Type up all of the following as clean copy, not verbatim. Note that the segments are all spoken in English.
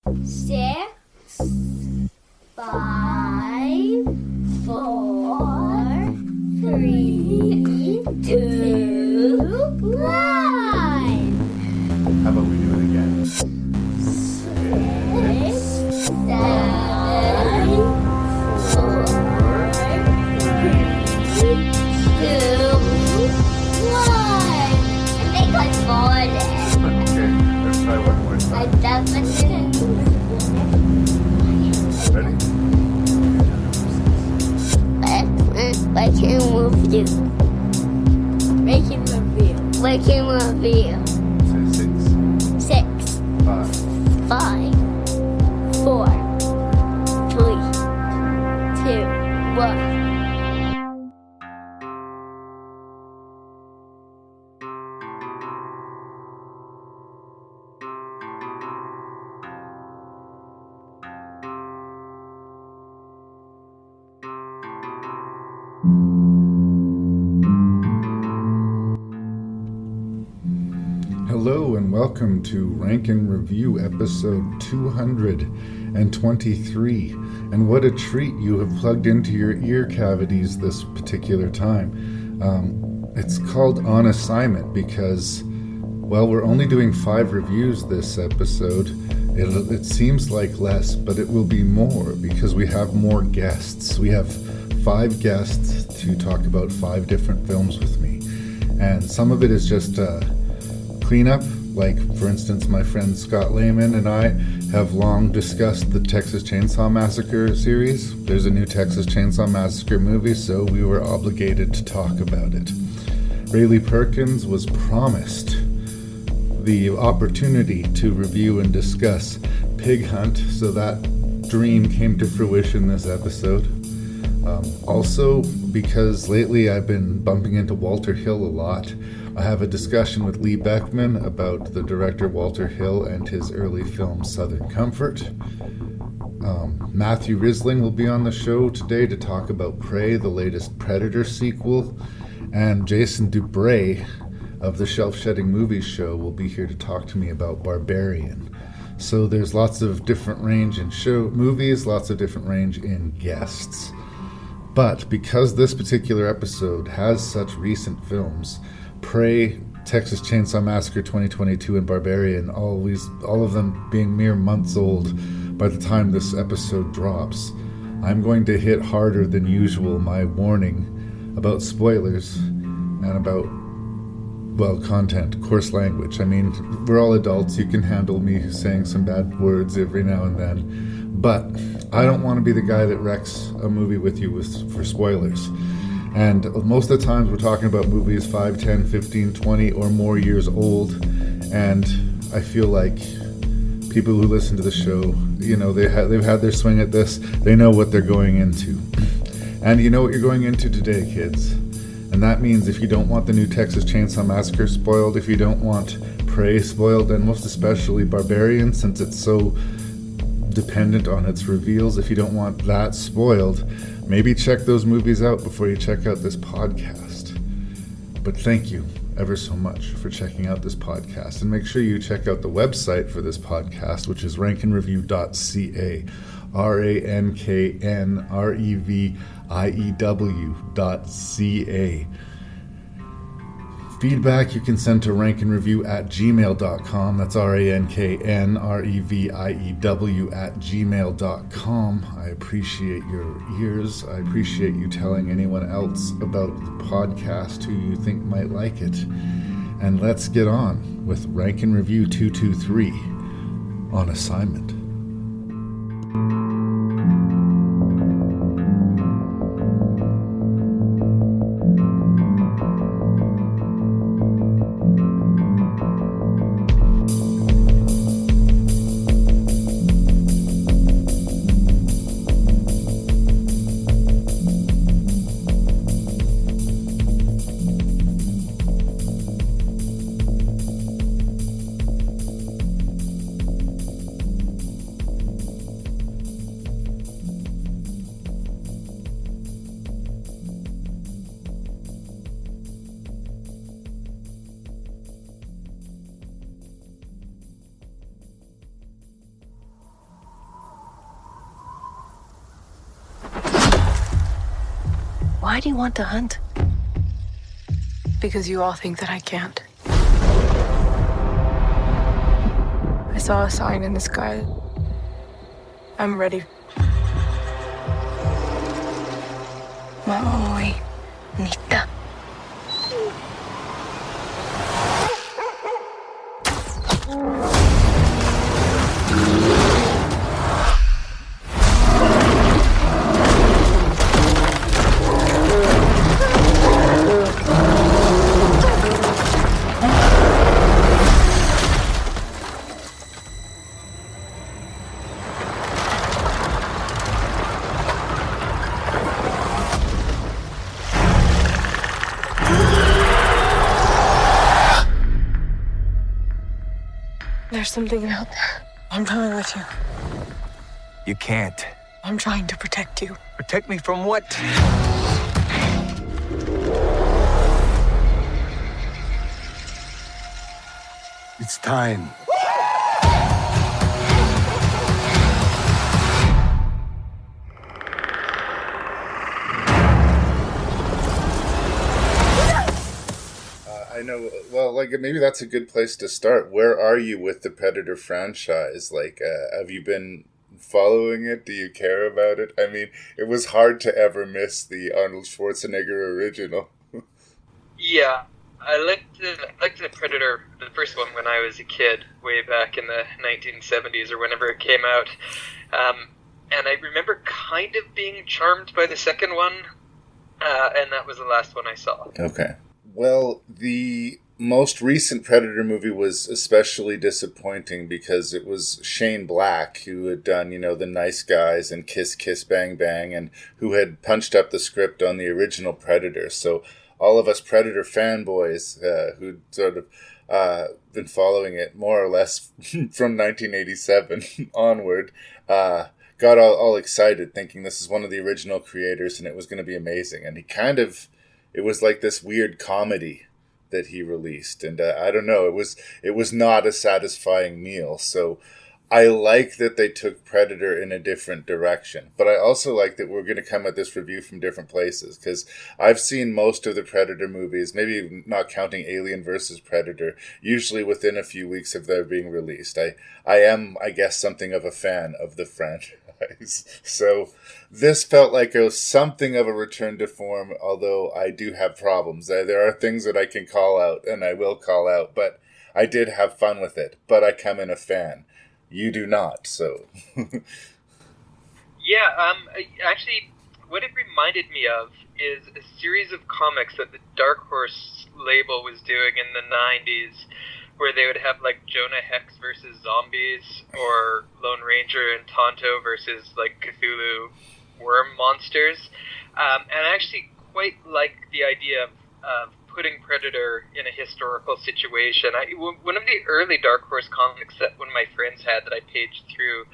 6, 5, 4, 3, 2, 1. How about we do it again? 6, 7, 4, 3, 2, 1. I think I farted. Okay, let's try one more I time. definitely Ready? Making review. Making review. Say 6, 6, 5, 5, 4, 3, 2, 1. Hello and welcome to Rank and Review episode 223. And what a treat you have plugged into your ear cavities this particular time. It's called On Assignment because, well, we're only doing 5 reviews this episode. It seems like less, but it will be more because we have more guests. We have 5 guests to talk about 5 different films with me. And some of it is just cleanup, like for instance my friend Scott Lehman and I have long discussed the Texas Chainsaw Massacre series. There's a new Texas Chainsaw Massacre movie, so we were obligated to talk about it. Raylee Perkins was promised the opportunity to review and discuss Pighunt, so that dream came to fruition this episode. Also, because lately I've been bumping into Walter Hill a lot, I have a discussion with Lee Beckmann about the director Walter Hill and his early film Southern Comfort. Matthew Risling will be on the show today to talk about Prey, the latest Predator sequel, and Jason Dubray of the Shelf Shedding Movies show will be here to talk to me about Barbarian. So there's lots of different range in movies, lots of different range in guests. But because this particular episode has such recent films, Prey, Texas Chainsaw Massacre 2022, and Barbarian, all of them being mere months old by the time this episode drops, I'm going to hit harder than usual my warning about spoilers and about, well, content, coarse language. I mean, we're all adults. You can handle me saying some bad words every now and then. But I don't want to be the guy that wrecks a movie with you for spoilers. And most of the times we're talking about movies 5, 10, 15, 20 or more years old. And I feel like people who listen to the show, you know, they've had their swing at this. They know what they're going into. And you know what you're going into today, kids. And that means if you don't want the new Texas Chainsaw Massacre spoiled, if you don't want Prey spoiled, and most especially Barbarian, since it's so dependent on its reveals, if you don't want that spoiled, maybe check those movies out before you check out this podcast. But thank you ever so much for checking out this podcast, and make sure you check out the website for this podcast, which is rankandreview.ca, ranknreview.ca. Feedback you can send to rankandreview@gmail.com. That's ranknreview@gmail.com. I appreciate your ears. I appreciate you telling anyone else about the podcast who you think might like it. And let's get on with Rank and Review 223 On Assignment. Why do you want to hunt? Because you all think that I can't. I saw a sign in the sky. I'm ready. Maoy, Nita. There's something out there. I'm coming with you. You can't. I'm trying to protect you. Protect me from what? It's time. I know. Well, like maybe that's a good place to start. Where are you with the Predator franchise? Like, have you been following it? Do you care about it? I mean, it was hard to ever miss the Arnold Schwarzenegger original. Yeah, I liked the Predator, the first one, when I was a kid, way back in the 1970s or whenever it came out. And I remember kind of being charmed by the second one, and that was the last one I saw. Okay. Well, the most recent Predator movie was especially disappointing because it was Shane Black who had done, The Nice Guys and Kiss Kiss Bang Bang, and who had punched up the script on the original Predator. So all of us Predator fanboys who'd sort of been following it more or less from 1987 onward got all excited thinking this is one of the original creators and it was going to be amazing. And it was like this weird comedy that he released. And I don't know, it was not a satisfying meal. So I like that they took Predator in a different direction. But I also like that we're going to come at this review from different places. Because I've seen most of the Predator movies, maybe not counting Alien vs. Predator, usually within a few weeks of their being released. I am, I guess, something of a fan of the franchise. So this felt like it was something of a return to form, although I do have problems. There are things that I can call out, and I will call out, but I did have fun with it. But I come in a fan. You do not, so... Yeah, actually, what it reminded me of is a series of comics that the Dark Horse label was doing in the 90s, where they would have, like, Jonah Hex versus zombies, or Lone Ranger and Tonto versus, like, Cthulhu worm monsters. And I actually quite like the idea of putting Predator in a historical situation. One of the early Dark Horse comics that one of my friends had that I paged through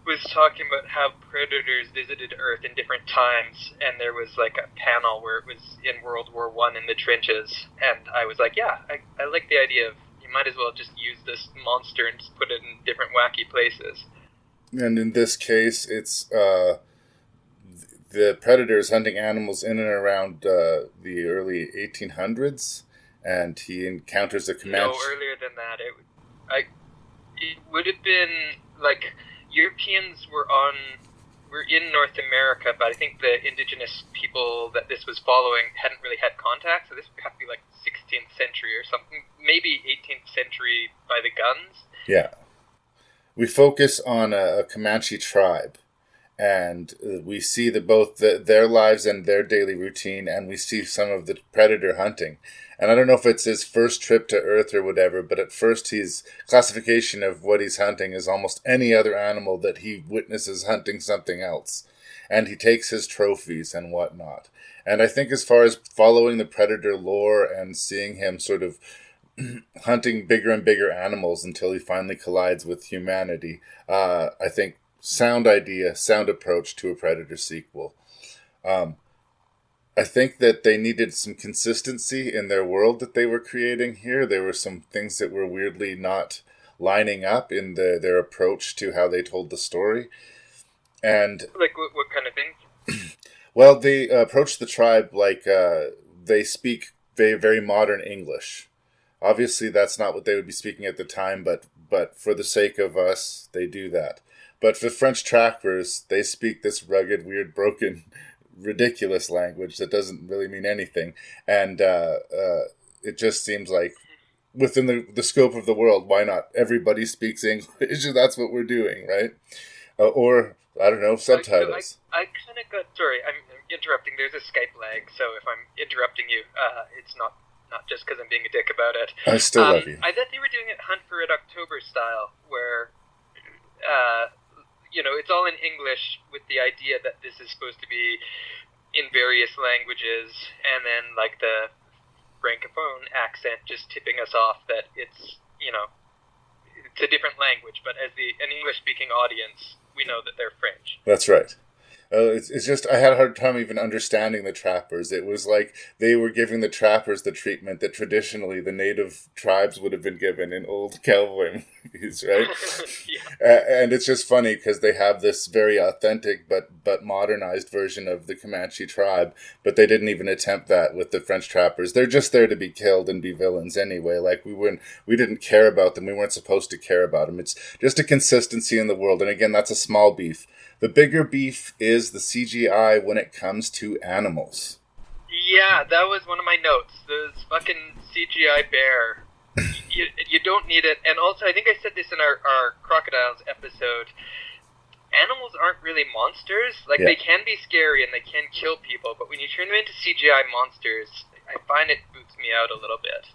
was talking about how Predators visited Earth in different times, and there was like a panel where it was in World War I in the trenches, and I was like, yeah, I like the idea of you might as well just use this monster and just put it in different wacky places. And in this case, it's the Predator's hunting animals in and around the early 1800s, and he encounters a Comanche. No, earlier than that. It would have been like Europeans were in North America, but I think the indigenous people that this was following hadn't really had contact, so this would have to be like 16th century or something, maybe 18th century by the guns. Yeah. We focus on a Comanche tribe, and we see both their lives and their daily routine, and we see some of the Predator hunting. And I don't know if it's his first trip to Earth or whatever, but at first his classification of what he's hunting is almost any other animal that he witnesses hunting something else. And he takes his trophies and whatnot. And I think as far as following the Predator lore and seeing him sort of hunting bigger and bigger animals until he finally collides with humanity, I think sound idea, sound approach to a Predator sequel. I think that they needed some consistency in their world that they were creating here. There were some things that were weirdly not lining up in their approach to how they told the story. And like what kind of things? Well, they approach the tribe like they speak very, very modern English. Obviously, that's not what they would be speaking at the time, but for the sake of us, they do that. But for French trappers, they speak this rugged, weird, broken, ridiculous language that doesn't really mean anything. And it just seems like within the scope of the world, why not? Everybody speaks English, and that's what we're doing, right? Or, I don't know, subtitles. I kind of got... Sorry, I'm interrupting. There's a Skype lag, so if I'm interrupting you, it's not just because I'm being a dick about it. I still love you. I thought they were doing it Hunt for Red October style, where, it's all in English with the idea that this is supposed to be in various languages, and then, like, the francophone accent just tipping us off that it's, it's a different language, but as an English-speaking audience, we know that they're French. That's right. It's just, I had a hard time even understanding the trappers. It was like they were giving the trappers the treatment that traditionally the native tribes would have been given in old cowboy movies, right? Yeah. And it's just funny because they have this very authentic but modernized version of the Comanche tribe, but they didn't even attempt that with the French trappers. They're just there to be killed and be villains anyway. Like we didn't care about them. We weren't supposed to care about them. It's just a consistency in the world. And again, that's a small beef. The bigger beef is the CGI when it comes to animals. Yeah, that was one of my notes. This fucking CGI bear. You don't need it. And also, I think I said this in our crocodiles episode. Animals aren't really monsters. Like, They can be scary and they can kill people, but when you turn them into CGI monsters, I find it boots me out a little bit.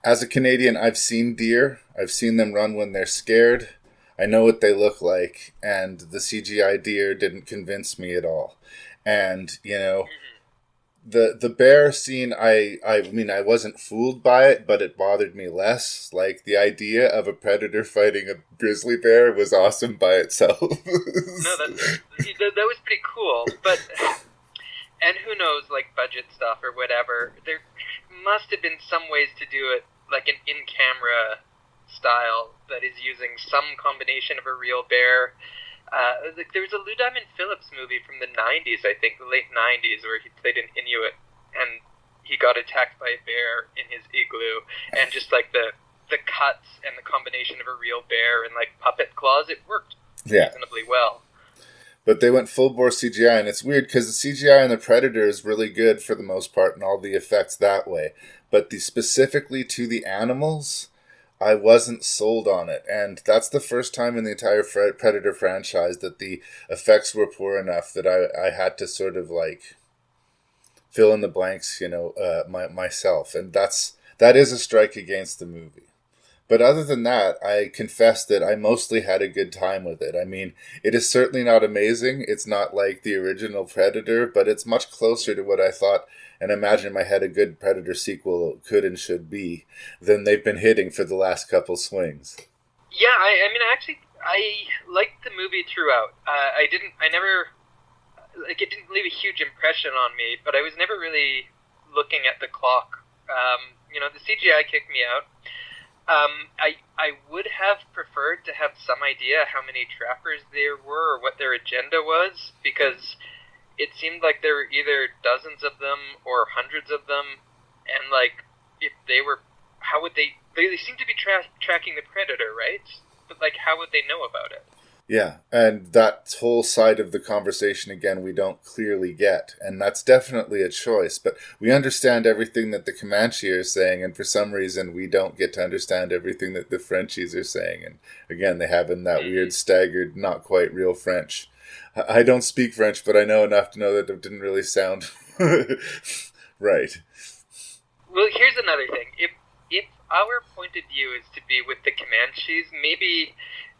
As a Canadian, I've seen deer. I've seen them run when they're scared. I know what they look like, and the CGI deer didn't convince me at all. And, the bear scene, I mean, I wasn't fooled by it, but it bothered me less. Like, the idea of a predator fighting a grizzly bear was awesome by itself. No, that was pretty cool, but... And who knows, like, budget stuff or whatever. There must have been some ways to do it, like an in-camera style that is using some combination of a real bear. There was a Lou Diamond Phillips movie from the 90s, I think, the late 90s, where he played an Inuit and he got attacked by a bear in his igloo, and just like the cuts and the combination of a real bear and like puppet claws, it worked reasonably well. But they went full bore CGI, and it's weird because the CGI in the Predator is really good for the most part and all the effects that way. But specifically to the animals, I wasn't sold on it, and that's the first time in the entire Predator franchise that the effects were poor enough that I had to sort of like fill in the blanks, myself, and that is a strike against the movie. But other than that, I confess that I mostly had a good time with it. I mean, it is certainly not amazing. It's not like the original Predator, but it's much closer to what I thought and imagine in my head a good Predator sequel could and should be than they've been hitting for the last couple swings. Yeah, I mean, actually, I liked the movie throughout. It didn't leave a huge impression on me, but I was never really looking at the clock. The CGI kicked me out. I would have preferred to have some idea how many trappers there were or what their agenda was, because it seemed like there were either dozens of them or hundreds of them, and like, if they were, how would they seem to be tracking the predator, right? But like, how would they know about it? Yeah, and that whole side of the conversation, again, we don't clearly get, and that's definitely a choice, but we understand everything that the Comanche are saying, and for some reason we don't get to understand everything that the Frenchies are saying, and again, they have in that weird, staggered, not quite real French. I don't speak French, but I know enough to know that it didn't really sound right. Well, here's another thing. If our point of view is to be with the Comanches, maybe...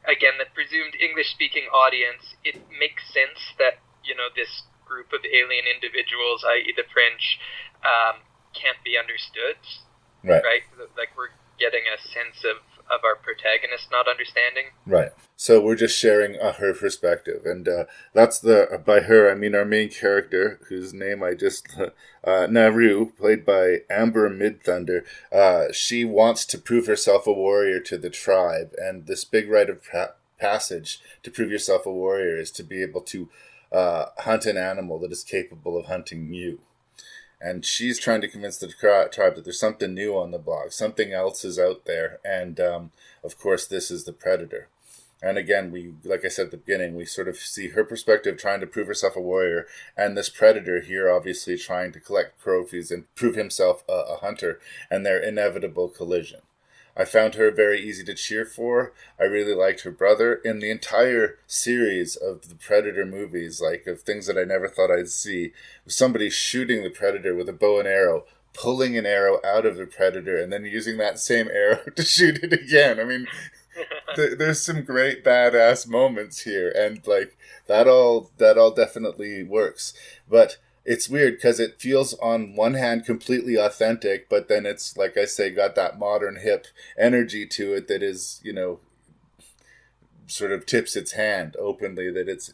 Again, the presumed English-speaking audience, it makes sense that, this group of alien individuals, i.e. the French, can't be understood. Right? Like, we're getting a sense of our protagonist not understanding. Right. So we're just sharing her perspective. And that's by her, I mean our main character, whose name I just... Naru, played by Amber Midthunder. She wants to prove herself a warrior to the tribe. And this big rite of passage to prove yourself a warrior is to be able to hunt an animal that is capable of hunting you. And she's trying to convince the tribe that there's something new on the block, something else is out there, and of course this is the predator. And again, we, like I said at the beginning, we sort of see her perspective trying to prove herself a warrior, and this predator here obviously trying to collect trophies and prove himself a hunter, and their inevitable collision. I found her very easy to cheer for. I really liked her brother. In the entire series of the Predator movies, like of things that I never thought I'd see, somebody shooting the Predator with a bow and arrow, pulling an arrow out of the Predator, and then using that same arrow to shoot it again. I mean, there's some great badass moments here, and like that all definitely works. But it's weird because it feels on one hand completely authentic, but then it's, like I say, got that modern hip energy to it that is, you know, sort of tips its hand openly that it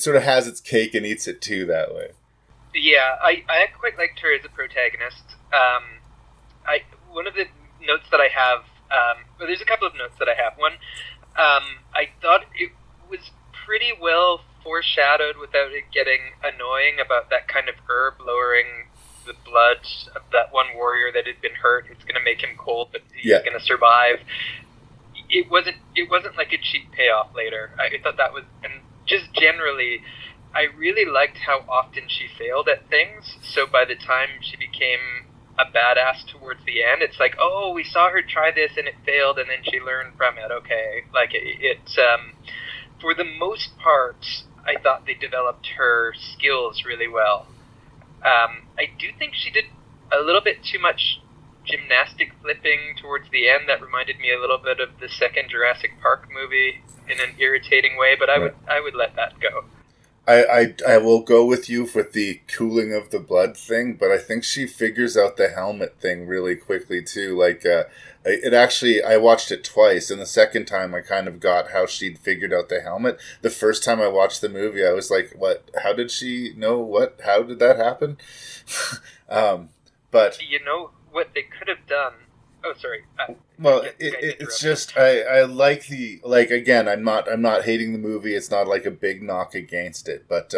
sort of has its cake and eats it too that way. Yeah, I quite liked her as a protagonist. One of the notes that I have, well, there's a couple of notes that I have. One, I thought it was pretty well foreshadowed without it getting annoying about that kind of herb lowering the blood of that one warrior that had been hurt. It's going to make him cold, but he's going to survive. It wasn't like a cheap payoff later. I thought that was, and just generally, I really liked how often she failed at things. So by the time she became a badass towards the end, it's like, oh, we saw her try this and it failed, and then she learned from it. Okay, like it's for the most part, I thought they developed her skills really well. I do think she did a little bit too much gymnastic flipping towards the end. That reminded me a little bit of the second Jurassic Park movie in an irritating way, but I would let that go. I will go with you with the cooling of the blood thing, but I think she figures out the helmet thing really quickly too. Like, I watched it twice, and the second time I kind of got how she'd figured out the helmet. The first time I watched the movie, I was like, what? How did she know what? How did that happen? But you know what they could have done? Oh, sorry. Well, it's just I like again. I'm not hating the movie. It's not like a big knock against it, but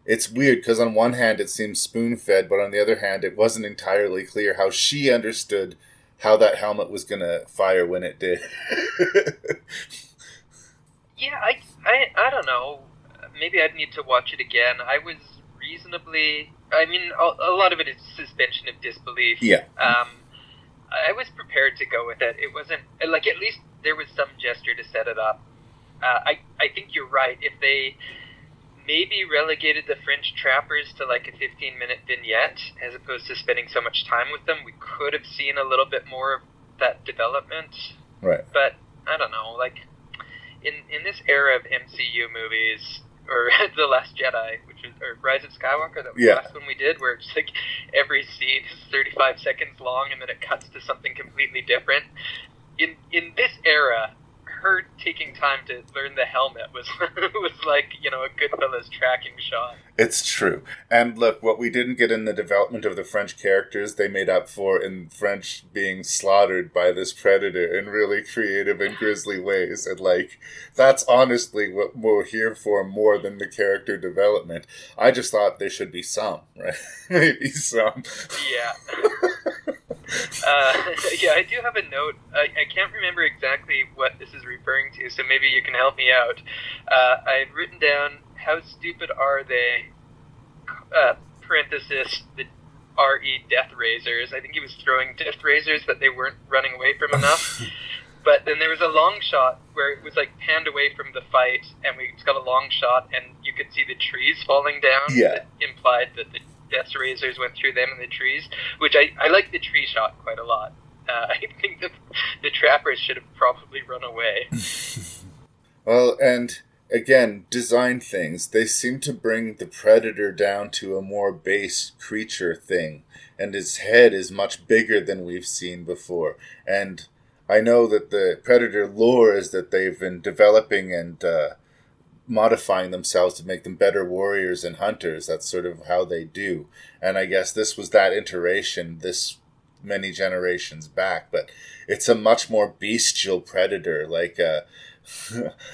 it's weird because on one hand it seems spoon fed, but on the other hand it wasn't entirely clear how she understood how that helmet was gonna fire when it did. Yeah, I don't know. Maybe I'd need to watch it again. I was reasonably. I mean, a lot of it is suspension of disbelief. Yeah. I was prepared to go with it. It wasn't, like, at least there was some gesture to set it up. I think you're right. If they maybe relegated the French trappers to, like, a 15-minute vignette, as opposed to spending so much time with them, we could have seen a little bit more of that development. Right. But, I don't know, like, in this era of MCU movies, or The Last Jedi, or Rise of Skywalker, that was the last one we did, where it's like every scene is 35 seconds long and then it cuts to something completely different. In this era, her taking time to learn the helmet was like, you know, a Goodfellas tracking shot. It's true. And look, what we didn't get in the development of the French characters, they made up for in French being slaughtered by this predator in really creative and grisly ways. And, like, that's honestly what we're here for more than the character development. I just thought there should be some, right? Maybe some. Yeah. Yeah, I do have a note. I can't remember exactly what this is referring to, so maybe you can help me out. I had written down, how stupid are they, parenthesis, the RE death razors. I think he was throwing death razors, but they weren't running away from enough. But then there was a long shot where it was like panned away from the fight, and we just got a long shot, and you could see the trees falling down. Yeah. That implied that the death razors went through them and the trees, which I like the tree shot quite a lot. I think that the trappers should have probably run away. Well, and again, design things. They seem to bring the predator down to a more base creature thing, and his head is much bigger than we've seen before. And I know that the predator lore is that they've been developing and modifying themselves to make them better warriors and hunters. That's sort of how they do. And I guess this was that iteration this many generations back, but it's a much more bestial predator, like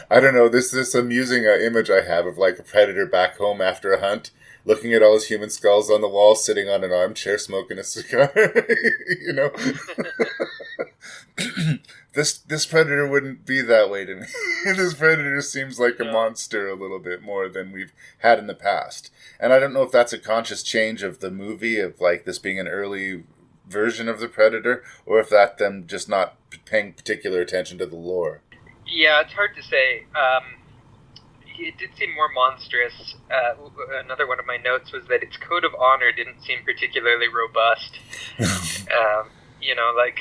I don't know. This amusing image I have of like a predator back home after a hunt, looking at all his human skulls on the wall, sitting on an armchair, smoking a cigar. You know, this predator wouldn't be that way to me. This predator seems like a monster a little bit more than we've had in the past, and I don't know if that's a conscious change of the movie, of like this being an early version of the predator, or if that them just not paying particular attention to the lore. Yeah, it's hard to say. It did seem more monstrous. Another one of my notes was that its code of honor didn't seem particularly robust. You know, like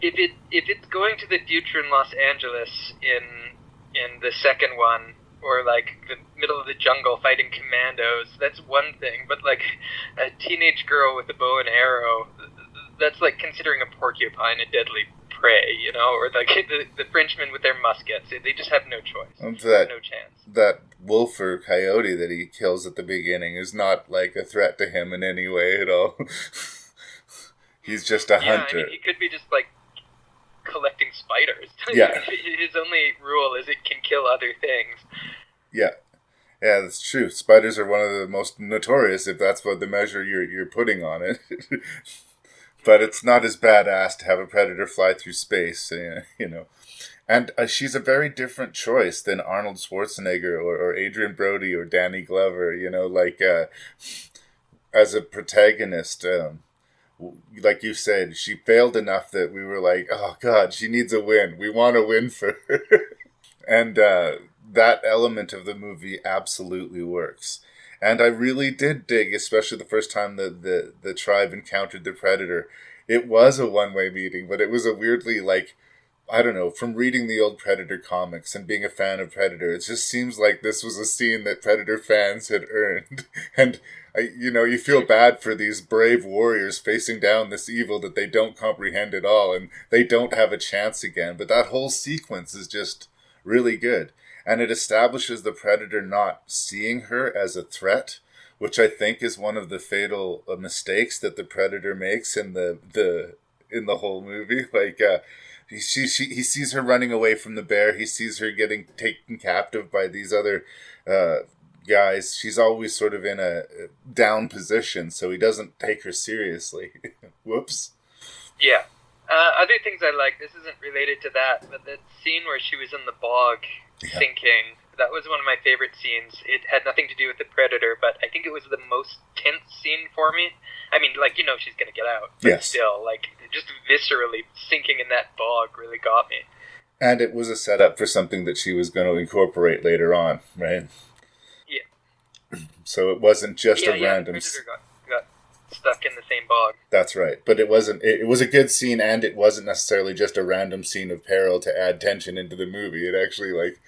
if it's going to the future in Los Angeles in the second one, or like the middle of the jungle fighting commandos, that's one thing. But like a teenage girl with a bow and arrow, that's like considering a porcupine a deadly prey, you know, or like the Frenchmen with their muskets. They just have no choice. No chance. That wolf or coyote that he kills at the beginning is not like a threat to him in any way at all. He's just a hunter. I mean, he could be just like collecting spiders. Yeah. His only rule is it can kill other things. Yeah. Yeah, that's true. Spiders are one of the most notorious, if that's what the measure you're putting on it. But it's not as badass to have a predator fly through space, you know. And she's a very different choice than Arnold Schwarzenegger or Adrian Brody or Danny Glover, you know, like as a protagonist. Like you said, she failed enough that we were like, oh, God, she needs a win. We want a win for her. And that element of the movie absolutely works. And I really did dig, especially the first time the tribe encountered the predator. It was a one-way meeting, but it was a weirdly, like, I don't know, from reading the old Predator comics and being a fan of Predator, it just seems like this was a scene that Predator fans had earned. And, you feel bad for these brave warriors facing down this evil that they don't comprehend at all, and they don't have a chance again. But that whole sequence is just really good. And it establishes the predator not seeing her as a threat, which I think is one of the fatal mistakes that the predator makes in the whole movie. Like he sees her running away from the bear. He sees her getting taken captive by these other guys. She's always sort of in a down position, so he doesn't take her seriously. Whoops. Yeah. Other things I like. This isn't related to that, but that scene where she was in the bog. Yeah. Thinking. That was one of my favorite scenes. It had nothing to do with the predator, but I think it was the most tense scene for me. I mean, like, she's going to get out. But yes. Still, like, just viscerally sinking in that bog really got me. And it was a setup for something that she was going to incorporate later on, right? Yeah. So it wasn't just a random... The predator got stuck in the same bog. That's right. But it wasn't... It was a good scene, and it wasn't necessarily just a random scene of peril to add tension into the movie. It actually, like...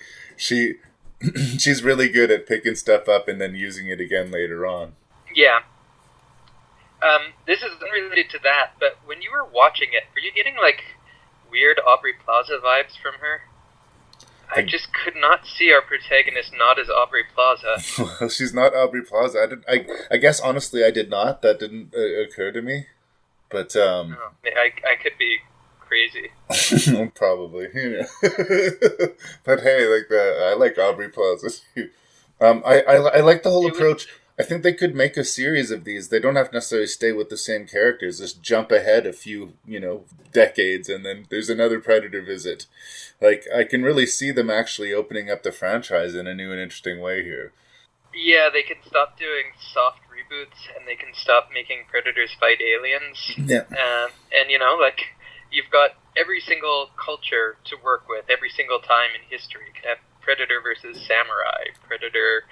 She's really good at picking stuff up and then using it again later on. Yeah. This is unrelated to that, but when you were watching it, were you getting, like, weird Aubrey Plaza vibes from her? I just could not see our protagonist not as Aubrey Plaza. Well, she's not Aubrey Plaza. I guess, honestly, I did not. That didn't occur to me. But, I could be crazy. Probably, But hey, I like Aubrey Plaza too. I like the whole approach. I think they could make a series of these. They don't have to necessarily stay with the same characters. Just jump ahead a few, decades, and then there's another Predator visit. Like, I can really see them actually opening up the franchise in a new and interesting way here. Yeah, they can stop doing soft reboots, and they can stop making Predators fight aliens. Yeah. And, you've got every single culture to work with, every single time in history. You could have Predator versus Samurai, Predator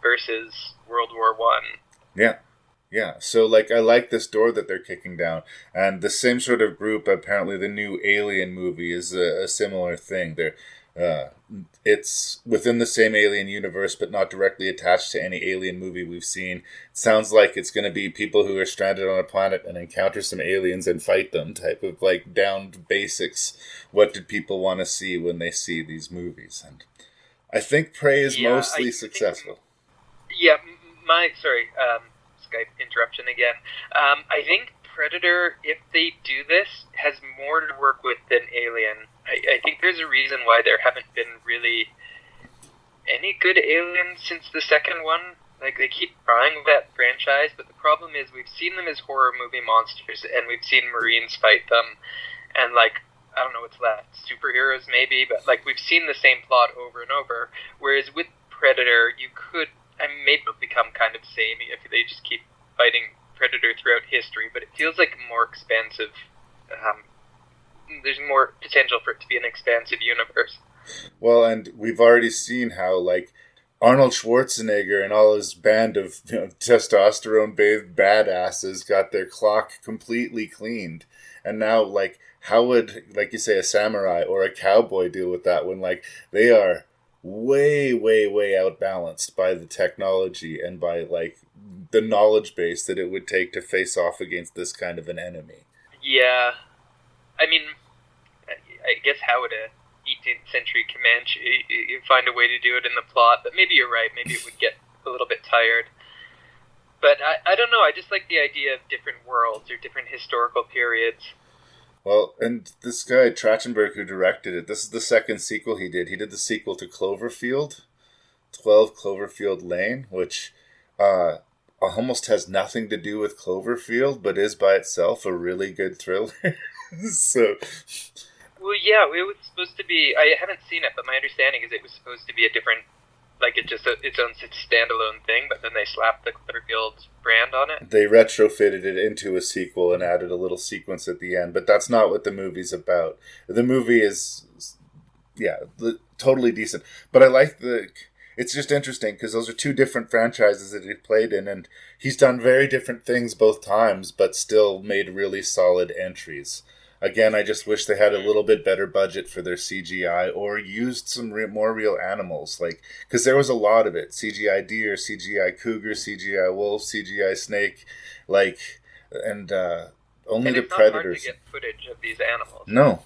versus World War I. Yeah. So, I like this door that they're kicking down. And the same sort of group, apparently the new Alien movie is a similar thing. It's within the same Alien universe, but not directly attached to any Alien movie we've seen. It sounds like it's going to be people who are stranded on a planet and encounter some aliens and fight them, type of, down to basics. What did people want to see when they see these movies? And I think Prey is mostly successful. Skype interruption again. I think Predator, if they do this, has more to work with than Alien. I think there's a reason why there haven't been really any good aliens since the second one. Like, they keep trying with that franchise, but the problem is we've seen them as horror movie monsters, and we've seen Marines fight them, and, like, I don't know what's left, superheroes maybe, but, like, we've seen the same plot over and over, whereas with Predator, you could, maybe it'll become kind of samey if they just keep fighting Predator throughout history, but it feels like more expansive. There's more potential for it to be an expansive universe. Well, and we've already seen how, like, Arnold Schwarzenegger and all his band of testosterone-bathed badasses got their clock completely cleaned. And now, like, how would, like you say, a samurai or a cowboy deal with that when, like, they are way, way, way outbalanced by the technology and by, like, the knowledge base that it would take to face off against this kind of an enemy? Yeah. I mean, I guess how would a 18th century Comanche you find a way to do it in the plot, but maybe you're right, maybe it would get a little bit tired. But I don't know, I just like the idea of different worlds or different historical periods. Well, and this guy, Trachtenberg, who directed it, this is the second sequel he did. He did the sequel to Cloverfield, 12 Cloverfield Lane, which almost has nothing to do with Cloverfield, but is by itself a really good thriller. So... Well, yeah, it was supposed to be... I haven't seen it, but my understanding is it was supposed to be a different... Like, its own standalone thing, but then they slapped the Cloverfield brand on it. They retrofitted it into a sequel and added a little sequence at the end, but that's not what the movie's about. The movie is, yeah, totally decent. But I like the... It's just interesting, because those are two different franchises that he played in, and he's done very different things both times, but still made really solid entries. Again, I just wish they had a little bit better budget for their CGI or used some more real animals. Like, because there was a lot of it. CGI deer, CGI cougar, CGI wolf, CGI snake. Like, and only and the it's Predators. Not hard to get footage of these animals. No.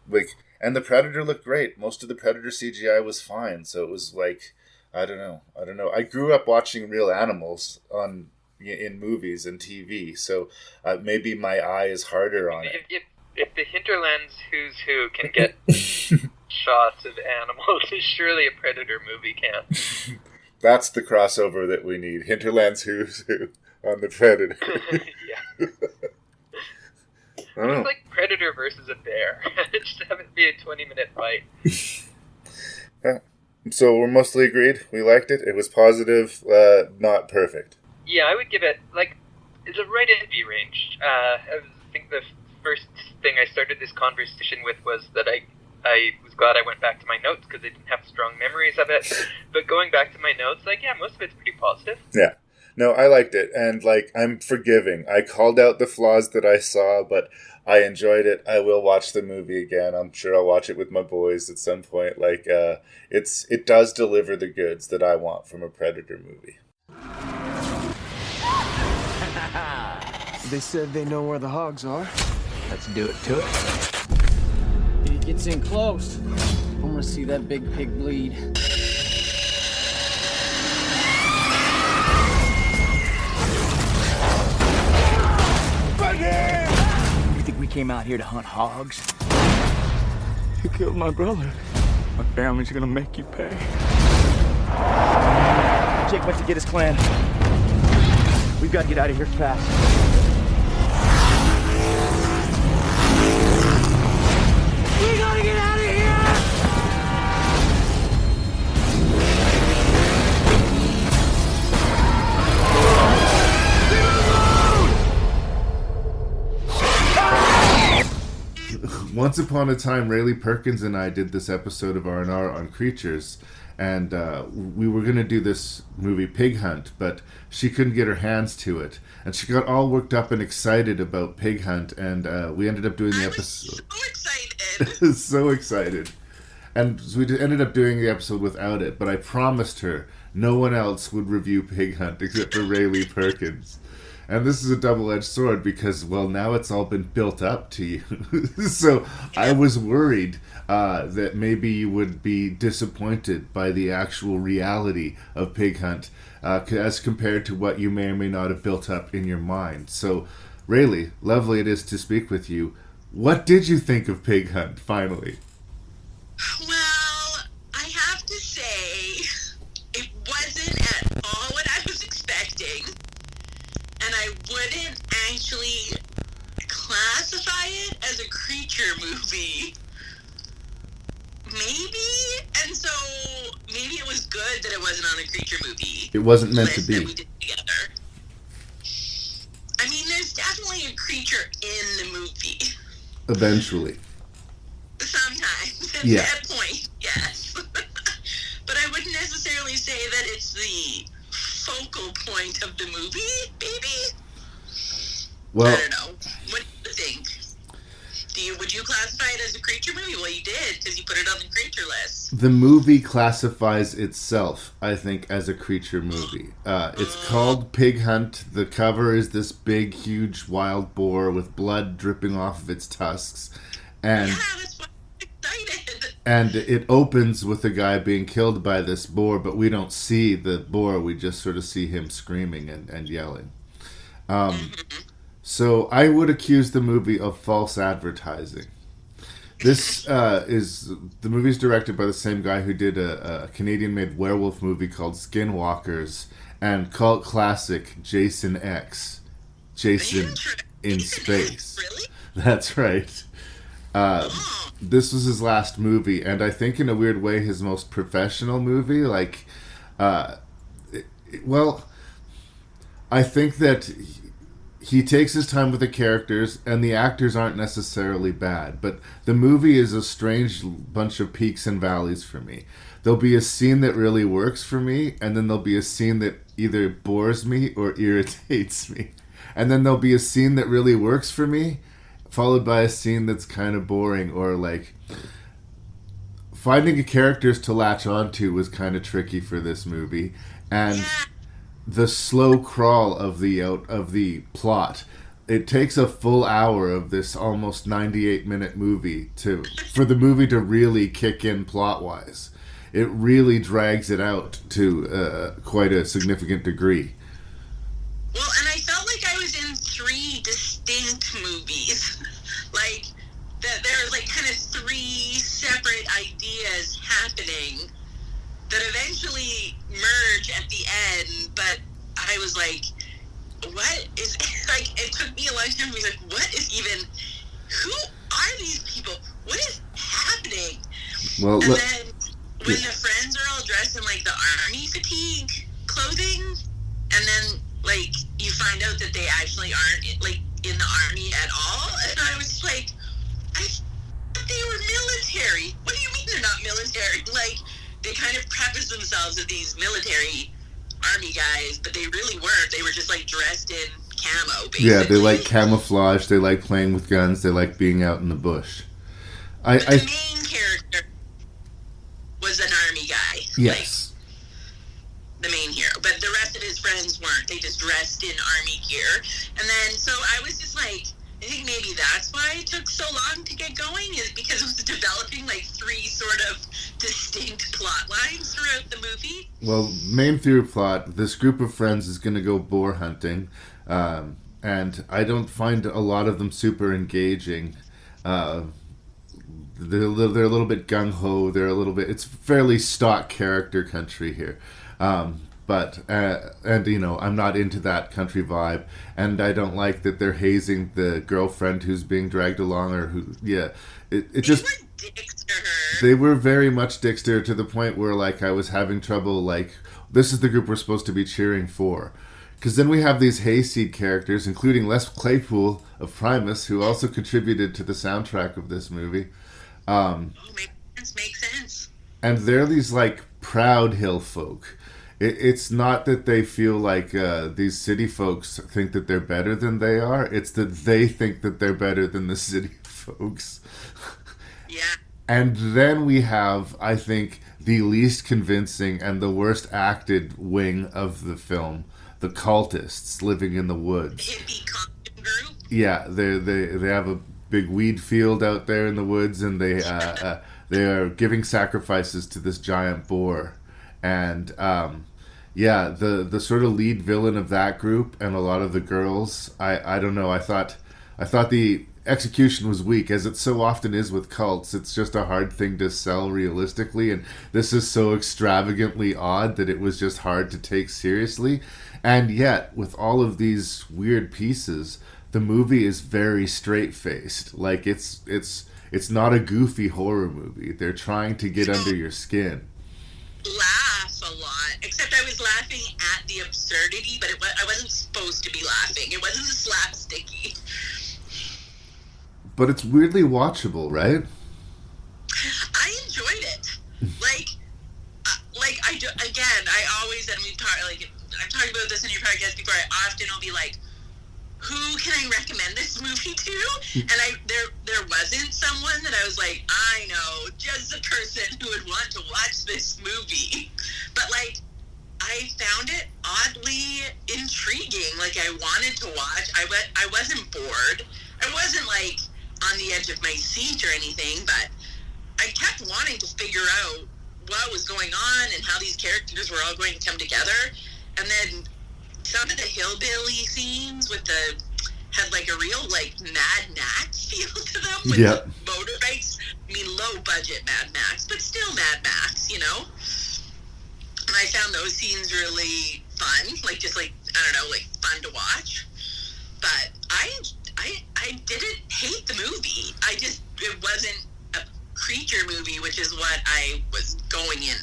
Like, and the Predator looked great. Most of the Predator CGI was fine. So it was like, I don't know. I grew up watching real animals in movies and TV. So maybe my eye is harder on it. If the Hinterlands Who's Who can get shots of animals, surely a Predator movie can. That's the crossover that we need. Hinterlands Who's Who on the Predator. Yeah. I don't know. It's like Predator versus a bear. Just have it be a 20-minute fight. Yeah. So we're mostly agreed. We liked it. It was positive, not perfect. Yeah, I would give it, like, it's a right in B range. I think the first thing I started this conversation with was that I was glad I went back to my notes because I didn't have strong memories of it. But going back to my notes, like, yeah, most of it's pretty positive. Yeah. No, I liked it. And, like, I'm forgiving. I called out the flaws that I saw, but I enjoyed it. I will watch the movie again. I'm sure I'll watch it with my boys at some point. Like, it does deliver the goods that I want from a Predator movie. They said they know where the hogs are. Let's do it to it. He gets in close. I want to see that big pig bleed. You think we came out here to hunt hogs? You killed my brother. My family's gonna make you pay. Jake went to get his clan. We've got to get out of here fast. We gotta get out of here! Once upon a time, Raylee Perkins and I did this episode of RNR on creatures, and we were going to do this movie Pighunt, but she couldn't get her hands to it, and she got all worked up and excited about Pighunt, and we ended up doing the episode. So excited. So excited. And so we ended up doing the episode without it, but I promised her no one else would review Pighunt except for Raylee Perkins. And this is a double-edged sword because, well, now it's all been built up to you. So I was worried that maybe you would be disappointed by the actual reality of Pighunt as compared to what you may or may not have built up in your mind. So, Raylee, lovely it is to speak with you. What did you think of Pighunt, finally? Well, I have to say, it wasn't at all what I was expecting, and I wouldn't actually classify it as a creature movie. Maybe, and so maybe it was good that it wasn't on a creature movie. It wasn't meant to list be. that we did together. I mean, there's definitely a creature in the movie. Eventually. Sometimes. At Yeah. that point, yes. But I wouldn't necessarily say that it's the focal point of the movie, maybe? Well, I don't know. What do you think? Would you classify it as a creature movie? Well, you did, because you put it on the creature list. the movie classifies itself, I think, as a creature movie. It's called Pighunt. The cover is this big, huge wild boar with blood dripping off of its tusks. And Yeah, that's why I'm excited. and it opens with a guy being killed by this boar, but we don't see the boar. We just sort of see him screaming and yelling. So I would accuse the movie of false advertising. This is the movie's directed by the same guy who did a Canadian-made werewolf movie called Skinwalkers and cult classic Jason X, Jason in Space. Really? That's right. This was his last movie, and I think in a weird way his most professional movie. Like, well, I think that he takes his time with the characters, and the actors aren't necessarily bad, but the movie is a strange bunch of peaks and valleys for me. There'll be a scene that really works for me, and then there'll be a scene that either bores me or irritates me. And then there'll be a scene that really works for me, followed by a scene that's kind of boring, or like finding a characters to latch onto was kind of tricky for this movie, and the slow crawl of the plot. It takes a full hour of this almost 98-minute movie for the movie to really kick in plot-wise. It really drags it out to quite a significant degree. Well, and I felt like I was in three distinct movies. Like, that there are like kind of three separate ideas happening that eventually merge at the end, but I was like, what is, like, it took me a long time to be like, what is even, who are these people? What is happening? Well, And then when the friends are all dressed in like the army fatigue clothing, and then like you find out that they actually aren't like in the army at all, and I was like, I thought they were military. What do you mean they're not military? Like, they kind of preface themselves as these military army guys, but they really weren't. They were just like dressed in camo, basically. Yeah, they like camouflage, they like playing with guns, they like being out in the bush. The main character was an army guy. Yes. Like, the main hero. But the rest of his friends weren't. They just dressed in army gear. And then, so I was just like, I think maybe that's why it took so long to get going, is because it was developing like three sort of distinct plot lines throughout the movie. Well, main through plot, this group of friends is going to go boar hunting, and I don't find a lot of them super engaging. They're a little bit gung-ho, they're a little bit, it's fairly stock character country here. But you know, I'm not into that country vibe, and I don't like that they're hazing the girlfriend who's being dragged along, or who, it just, They were dicks to her. they were very much dicks to her, to the point where like I was having trouble, like, this is the group we're supposed to be cheering for. Because then we have these hayseed characters, including Les Claypool of Primus, who also contributed to the soundtrack of this movie. Makes sense. And they're these like proud hill folk. It's not that they feel like these city folks think that they're better than they are. It's that they think that they're better than the city folks. Yeah. And then we have, I think, the least convincing and the worst acted wing of the film, the cultists living in the woods. Hippie costume group. Yeah, they have a big weed field out there in the woods, and they are giving sacrifices to this giant boar. And the sort of lead villain of that group and a lot of the girls, I don't know, I thought the execution was weak, as it so often is with cults. It's just a hard thing to sell realistically, and this is so extravagantly odd that it was just hard to take seriously. And yet, with all of these weird pieces, the movie is very straight-faced. Like, it's not a goofy horror movie. They're trying to get under your skin. Laugh a lot, except I was laughing at the absurdity, but I wasn't supposed to be laughing. It wasn't slapsticky. But it's weirdly watchable, right? I enjoyed it. I always, and I've talked about this in your podcast before, I often will be like, who can I recommend this movie to? And there wasn't someone that I was like, I know, just a person who would want to watch this movie. But, like, I found it oddly intriguing. Like, I wanted to watch. I wasn't bored. I wasn't, like, on the edge of my seat or anything, but I kept wanting to figure out what was going on and how these characters were all going to come together. And then some of the hillbilly scenes had like a real like Mad Max feel to them with the motorbikes. I mean, low budget Mad Max, but still Mad Max, you know. And I found those scenes really fun, like just like I don't know, like fun to watch. But I didn't hate the movie. It wasn't a creature movie, which is what I was going in.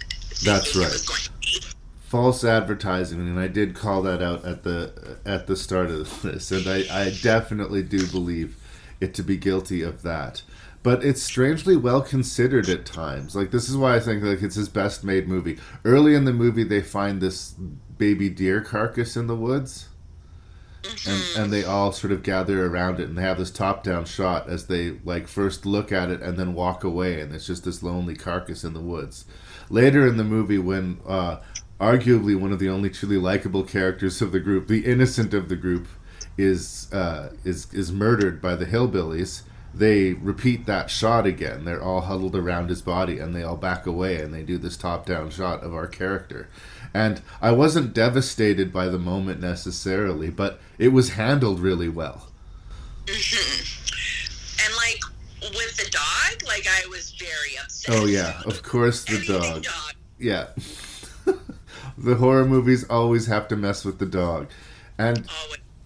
That's right. It was going to be. False advertising, and I did call that out at the start of this, and I definitely do believe it to be guilty of that. But it's strangely well considered at times. Like, this is why I think like it's his best made movie. Early in the movie, they find this baby deer carcass in the woods, and they all sort of gather around it, and they have this top-down shot as they like first look at it and then walk away, and it's just this lonely carcass in the woods. Later in the movie, when arguably one of the only truly likable characters of the group, the innocent of the group, is murdered by the hillbillies, they repeat that shot again. They're all huddled around his body, and they all back away, and they do this top-down shot of our character. And I wasn't devastated by the moment necessarily, but it was handled really well. And like with the dog, like I was very upset. Oh yeah, of course the dog. Yeah. The horror movies always have to mess with the dog. And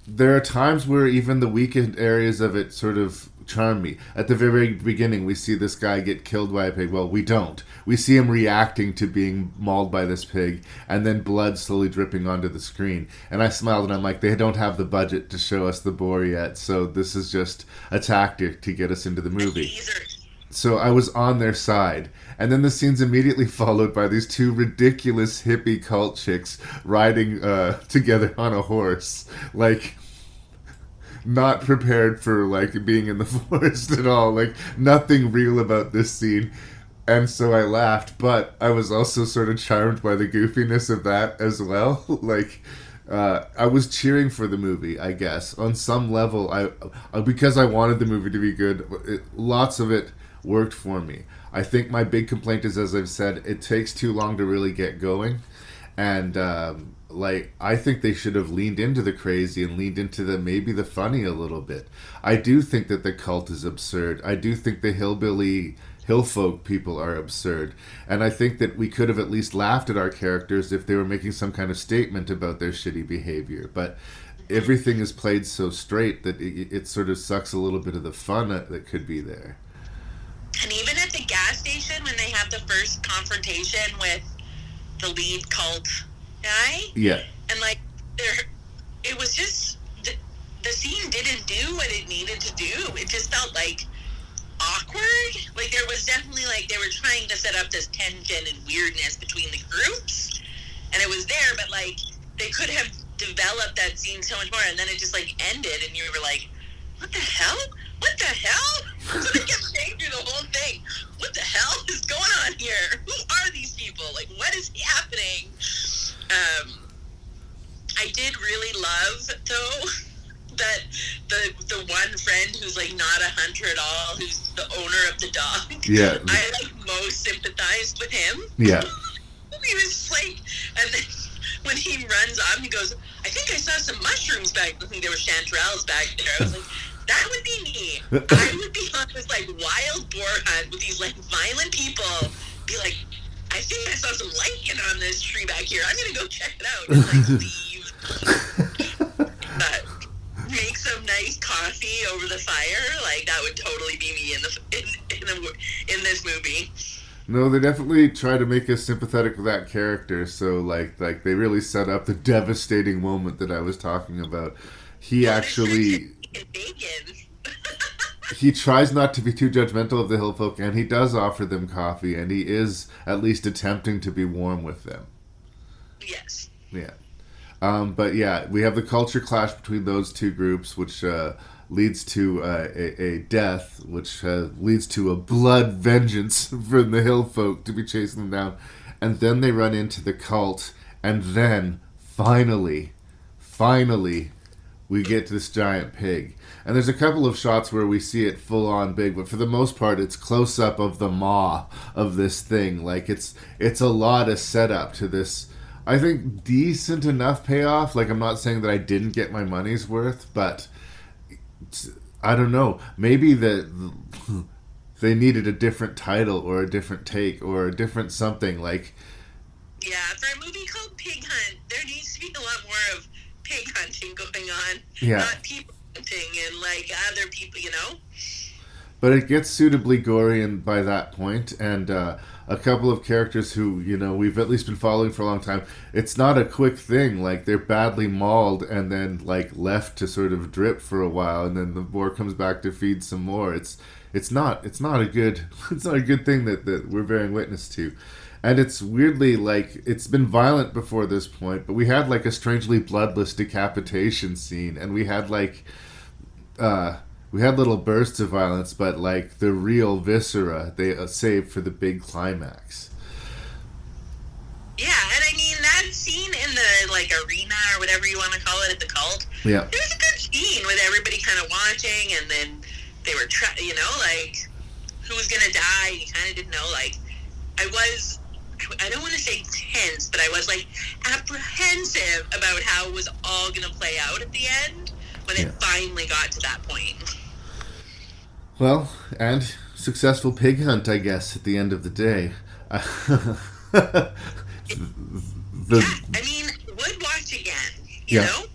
there are times where even the weekend areas of it sort of charm me. At the very beginning, we see this guy get killed by a pig. Well, we don't. We see him reacting to being mauled by this pig, and then blood slowly dripping onto the screen. And I smiled, and I'm like, they don't have the budget to show us the gore yet, so this is just a tactic to get us into the movie. So I was on their side. And then the scene's immediately followed by these two ridiculous hippie cult chicks riding together on a horse. Like, not prepared for, like, being in the forest at all. Like, nothing real about this scene. And so I laughed, but I was also sort of charmed by the goofiness of that as well. Like, I was cheering for the movie, I guess. On some level, I because I wanted the movie to be good, lots of it worked for me. I think my big complaint is, as I've said, it takes too long to really get going. And, I think they should have leaned into the crazy and leaned into maybe the funny a little bit. I do think that the cult is absurd. I do think the hillfolk people are absurd. And I think that we could have at least laughed at our characters if they were making some kind of statement about their shitty behavior. But everything is played so straight that it sort of sucks a little bit of the fun that could be there. And even at the gas station, when they have the first confrontation with the lead cult guy, and like it was just the scene didn't do what it needed to do. It just felt like awkward. Like there was definitely like they were trying to set up this tension and weirdness between the groups, and it was there, but like they could have developed that scene so much more, and then it just like ended, and you were like, what the hell? What the hell? So they kept saying through the whole thing, what the hell is going on here? Who are these people? Like, what is happening? I did really love, though, that the one friend who's, like, not a hunter at all, who's the owner of the dog. Yeah. I, like, most sympathized with him. Yeah. He was, like, and then when he runs off, he goes, I think I saw some mushrooms back. I think there were chanterelles back there. I was like, That would be me. I would be on this like wild boar hunt with these like violent people. Be like, I think I saw some lightning on this tree back here. I'm gonna go check it out and like leave. Make some nice coffee over the fire. Like that would totally be me in this movie. No, they definitely try to make us sympathetic with that character. So like they really set up the devastating moment that I was talking about. He actually. He tries not to be too judgmental of the hill folk, and he does offer them coffee, and he is at least attempting to be warm with them. Yes. Yeah. But yeah, we have the culture clash between those two groups, which leads to a death, which leads to a blood vengeance from the hill folk to be chasing them down. And then they run into the cult, and then, finally, we get to this giant pig. And there's a couple of shots where we see it full on big, but for the most part, it's close up of the maw of this thing. Like it's a lot of setup to this, I think, decent enough payoff. Like I'm not saying that I didn't get my money's worth, but I don't know. Maybe they needed a different title or a different take or a different something. Like, yeah, for a movie called Pighunt, there needs to be a lot more of pig hunting going on. Yeah. Not people hunting and like other people, you know? But it gets suitably gory by that point, and a couple of characters who, you know, we've at least been following for a long time. It's not a quick thing. Like, they're badly mauled and then, like, left to sort of drip for a while, and then the boar comes back to feed some more. It's not a good thing that we're bearing witness to. And it's weirdly, like, it's been violent before this point, but we had, like, a strangely bloodless decapitation scene, and we had, like, we had little bursts of violence, but, like, the real viscera, they saved for the big climax. Yeah, and I mean, that scene in the, like, arena, or whatever you want to call it, at the cult, Yeah. it was a good scene with everybody kind of watching, and then they were, you know, like, who was going to die, you kind of didn't know, like, I don't want to say tense, but I was, like, apprehensive about how it was all going to play out at the end when it finally got to that point. Well, and successful pig hunt, I guess, at the end of the day. Yeah, I mean, would watch again, you know?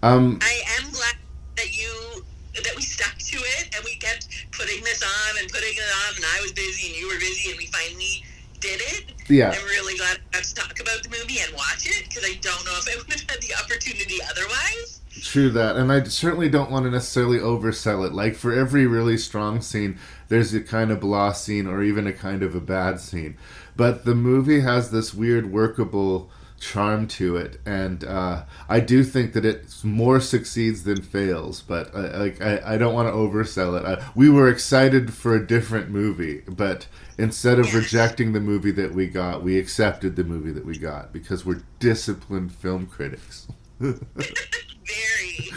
I am glad that we stuck to it, and we kept putting this on, and I was busy, and you were busy, and we finally did it. Yeah. I'm really glad I got to talk about the movie and watch it, because I don't know if I would have had the opportunity otherwise. True that, and I certainly don't want to necessarily oversell it. Like, for every really strong scene, there's a kind of blah scene or even a kind of a bad scene. But the movie has this weird workable charm to it, and I do think that it more succeeds than fails, but I don't want to oversell it. We were excited for a different movie, but instead of rejecting the movie that we got, we accepted the movie that we got, because we're disciplined film critics. Very.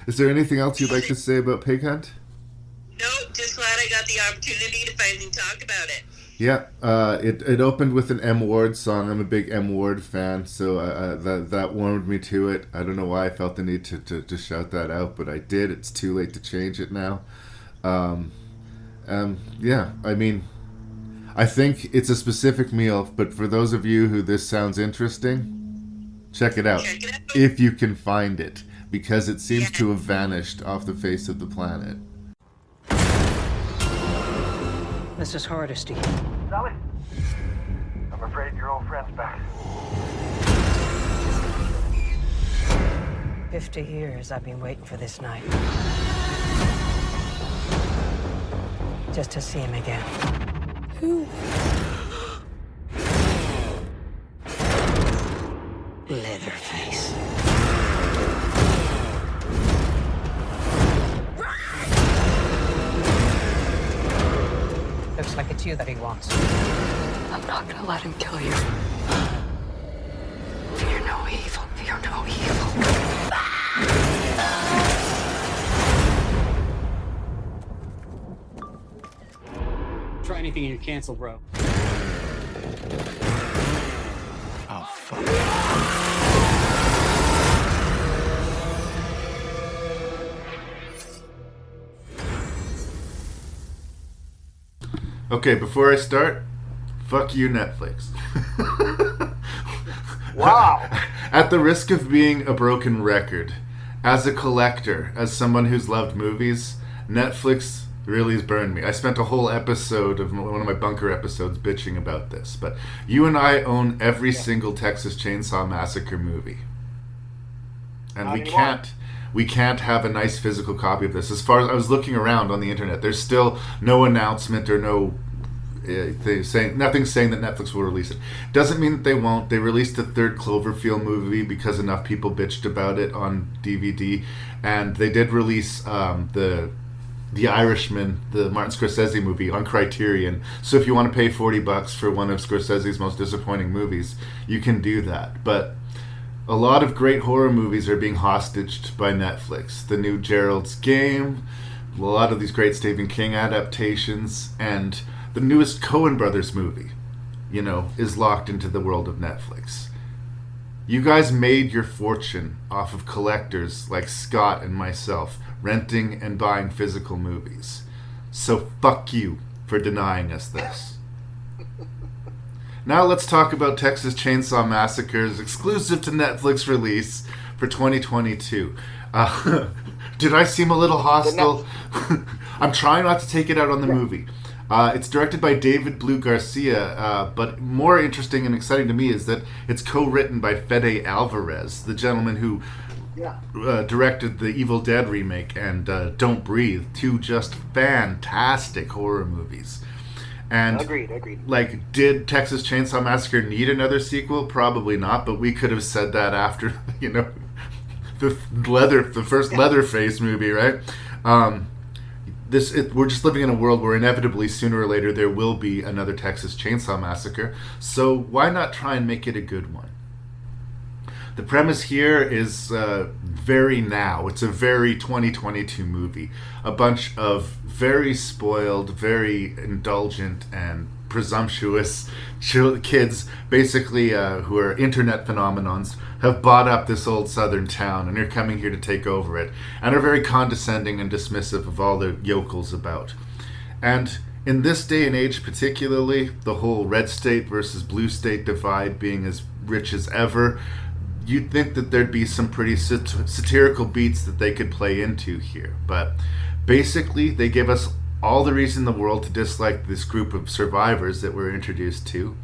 Is there anything else you'd like to say about Pighunt? Nope, just glad I got the opportunity to finally talk about it. Yeah, it opened with an M. Ward song. I'm a big M. Ward fan, so that warmed me to it. I don't know why I felt the need to shout that out, but I did. It's too late to change it now. Yeah, I mean, I think it's a specific meal, but for those of you who this sounds interesting, check it out if you can find it, because it seems to have vanished off the face of the planet. Mrs. Hardesty. Sally? I'm afraid your old friend's back. 50 years I've been waiting for this night. Just to see him again. Who? Leatherface. Looks like it's you that he wants. I'm not gonna let him kill you. Fear no evil. Fear no evil. Try anything and you're canceled, bro. Oh, fuck. Okay, before I start, fuck you, Netflix. Wow. At the risk of being a broken record, as a collector, as someone who's loved movies, Netflix really has burned me. I spent a whole episode of one of my bunker episodes bitching about this, but you and I own every single Texas Chainsaw Massacre movie. And we can't have a nice physical copy of this. As far as I was looking around on the internet, there's still no announcement or no nothing saying that Netflix will release it. Doesn't mean that they won't. They released the third Cloverfield movie because enough people bitched about it on DVD, and they did release the Irishman, the Martin Scorsese movie, on Criterion. So if you want to pay $40 for one of Scorsese's most disappointing movies, you can do that. But a lot of great horror movies are being hostaged by Netflix. The new Gerald's Game, a lot of these great Stephen King adaptations, and the newest Coen Brothers movie, is locked into the world of Netflix. You guys made your fortune off of collectors like Scott and myself renting and buying physical movies. So fuck you for denying us this. Now let's talk about Texas Chainsaw Massacre's exclusive to Netflix release for 2022. Did I seem a little hostile? I'm trying not to take it out on the movie. It's directed by David Blue Garcia, but more interesting and exciting to me is that it's co-written by Fede Alvarez, the gentleman who directed the Evil Dead remake and Don't Breathe, two just fantastic horror movies. And Agreed. Like, did Texas Chainsaw Massacre need another sequel? Probably not, but we could have said that after, the first Leatherface movie, right? We're just living in a world where inevitably, sooner or later, there will be another Texas Chainsaw Massacre. So why not try and make it a good one? The premise here is very now. It's a very 2022 movie. A bunch of very spoiled, very indulgent, and presumptuous kids, basically who are internet phenomenons, have bought up this old southern town and are coming here to take over it, and are very condescending and dismissive of all the yokels about. And in this day and age particularly, the whole red state versus blue state divide being as rich as ever, you'd think that there'd be some pretty satirical beats that they could play into here. But basically, they give us all the reason in the world to dislike this group of survivors that we're introduced to.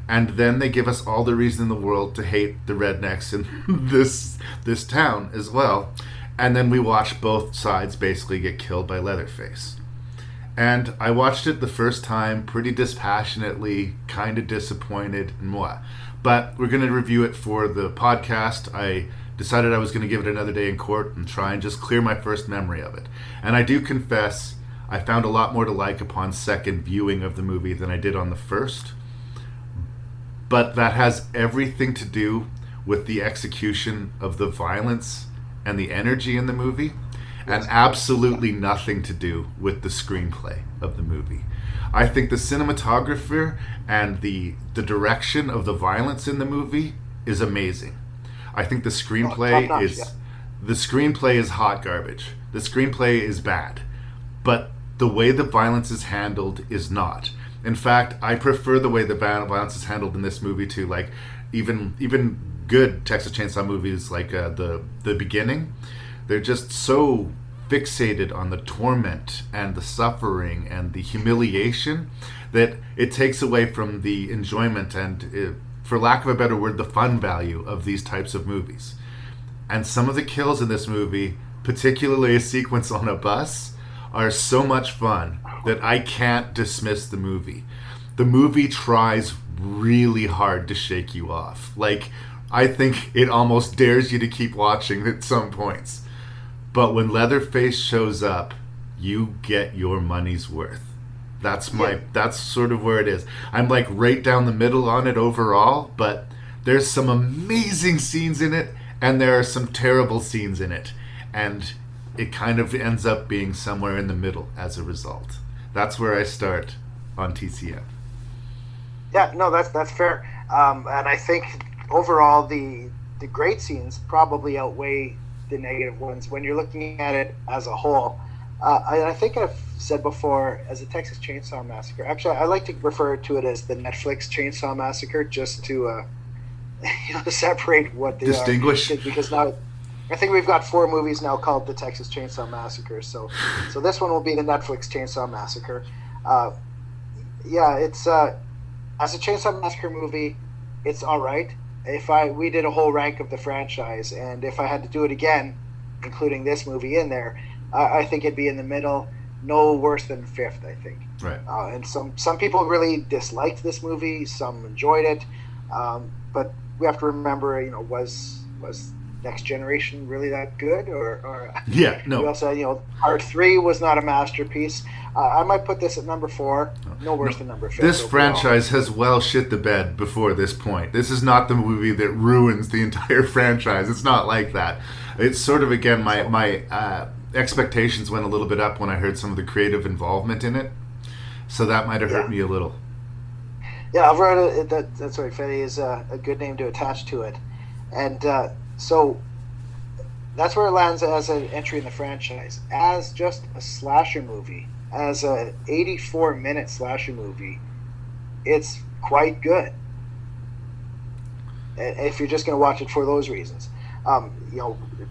And then they give us all the reason in the world to hate the rednecks in this town as well. And then we watch both sides basically get killed by Leatherface. And I watched it the first time pretty dispassionately, kind of disappointed, and what. But we're going to review it for the podcast. I decided I was going to give it another day in court and try and just clear my first memory of it. And I do confess, I found a lot more to like upon second viewing of the movie than I did on the first. But that has everything to do with the execution of the violence and the energy in the movie, and absolutely nothing to do with the screenplay of the movie. I think the cinematographer and the direction of the violence in the movie is amazing. I think the screenplay is hot garbage. The screenplay is bad, but the way the violence is handled is not. In fact, I prefer the way the violence is handled in this movie to like even good Texas Chainsaw movies like the Beginning. They're just so fixated on the torment and the suffering and the humiliation that it takes away from the enjoyment and, for lack of a better word, the fun value of these types of movies. And some of the kills in this movie, particularly a sequence on a bus, are so much fun that I can't dismiss the movie. The movie tries really hard to shake you off. Like, I think it almost dares you to keep watching at some points. But when Leatherface shows up, you get your money's worth. That's sort of where it is. I'm like right down the middle on it overall, but there's some amazing scenes in it, and there are some terrible scenes in it. And it kind of ends up being somewhere in the middle as a result. That's where I start on TCM. Yeah, no, that's fair. And I think overall the great scenes probably outweigh the negative ones when you're looking at it as a whole. I think said before, as a Texas Chainsaw Massacre. Actually, I like to refer to it as the Netflix Chainsaw Massacre, just to separate what they distinguish. are. Because now, I think we've got 4 movies now called the Texas Chainsaw Massacre. So this one will be the Netflix Chainsaw Massacre. It's as a Chainsaw Massacre movie, it's all right. We did a whole rank of the franchise, and if I had to do it again, including this movie in there, I think it'd be in the middle, no worse than 5th, I think. Right. And some people really disliked this movie, some enjoyed it, but we have to remember, was Next Generation really that good? Or yeah, no. We also, Part 3 was not a masterpiece. I might put this at number 4, no worse than number 5. This franchise has well shit the bed before this point. This is not the movie that ruins the entire franchise. It's not like that. It's sort of, again, my expectations went a little bit up when I heard some of the creative involvement in it. So that might have hurt me a little. Yeah, Alvaro, that's right. Fetty is a good name to attach to it. And so that's where it lands as an entry in the franchise. As just a slasher movie, as a 84-minute slasher movie, it's quite good. If you're just going to watch it for those reasons.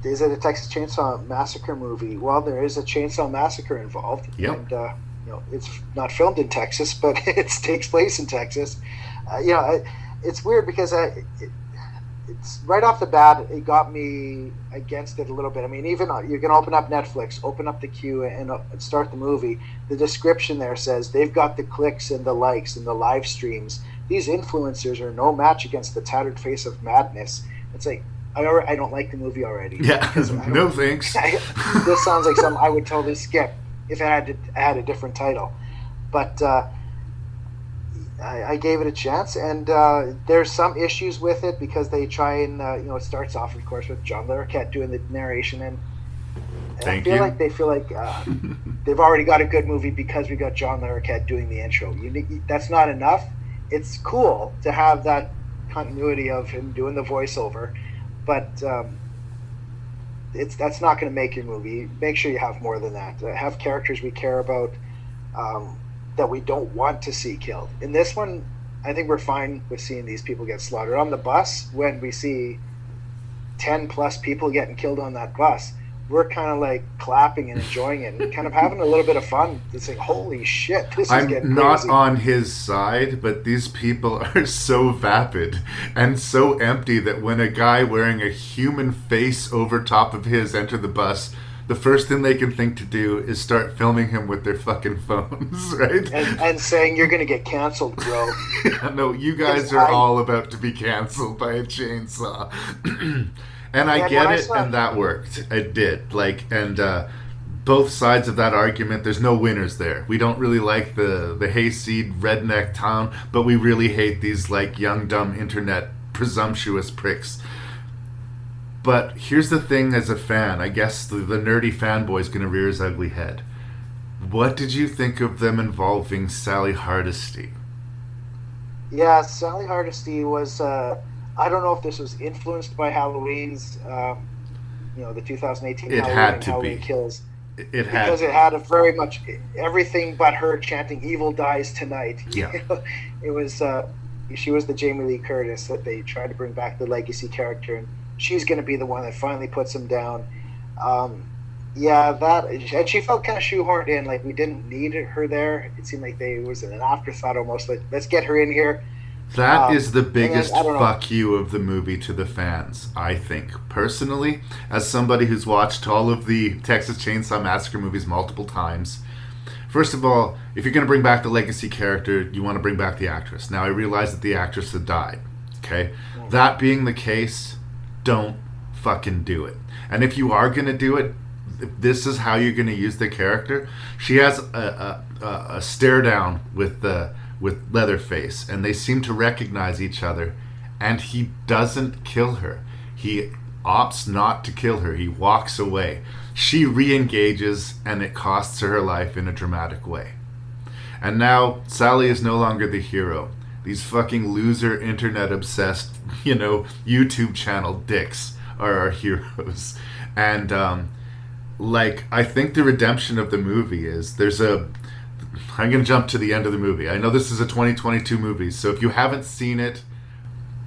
Is it a Texas Chainsaw Massacre movie? Well, there is a Chainsaw Massacre involved. Yep. And, it's not filmed in Texas, but it takes place in Texas. It's weird because it's right off the bat, it got me against it a little bit. I mean, even you can open up Netflix, open up the queue, and start the movie. The description there says they've got the clicks and the likes and the live streams. These influencers are no match against the tattered face of madness. It's like, I don't like the movie already. Yeah, no thanks. This sounds like something I would totally skip if it had a different title. But I gave it a chance, and there's some issues with it because they try and it starts off, of course, with John Larroquette doing the narration, and I feel like they feel like they've already got a good movie because we got John Larroquette doing the intro. That's not enough. It's cool to have that continuity of him doing the voiceover, but that's not going to make your movie. Make sure you have more than that. Have characters we care about, that we don't want to see killed. In this one, I think we're fine with seeing these people get slaughtered. On the bus, when we see 10 plus people getting killed on that bus, we're kind of like clapping and enjoying it and kind of having a little bit of fun. It's like, holy shit, this is getting I'm not crazy. on his side, but these people are so vapid and so empty that when a guy wearing a human face over top of his enter the bus, the first thing they can think to do is start filming him with their fucking phones, right? And saying, you're going to get canceled, bro. Yeah, no, you guys are all about to be canceled by a chainsaw. And I get it, and that worked. It did. Both sides of that argument, there's no winners there. We don't really like the hayseed redneck town, but we really hate these young, dumb internet presumptuous pricks. But here's the thing as a fan. I guess the nerdy fanboy's going to rear his ugly head. What did you think of them involving Sally Hardesty? Yeah, Sally Hardesty was... I don't know if this was influenced by Halloween's, the 2018 Halloween Kills. It had a very much everything but her chanting "Evil dies tonight." Yeah. It was. She was the Jamie Lee Curtis that they tried to bring back, the legacy character, and she's going to be the one that finally puts him down. And she felt kind of shoehorned in. Like, we didn't need her there. It seemed like it was an afterthought almost. Like, let's get her in here. That is the biggest fuck you of the movie to the fans, I think. Personally, as somebody who's watched all of the Texas Chainsaw Massacre movies multiple times, first of all, if you're going to bring back the legacy character, you want to bring back the actress. Now, I realize that the actress had died, okay? That being the case, don't fucking do it. And if you are going to do it, if this is how you're going to use the character, she has a stare down with Leatherface, and they seem to recognize each other, and he doesn't kill her. He opts not to kill her. He walks away. She re-engages, and it costs her life in a dramatic way. And now Sally is no longer the hero. These fucking loser internet obsessed, YouTube channel dicks are our heroes. And like, I think the redemption of the movie is I'm going to jump to the end of the movie. I know this is a 2022 movie, so if you haven't seen it,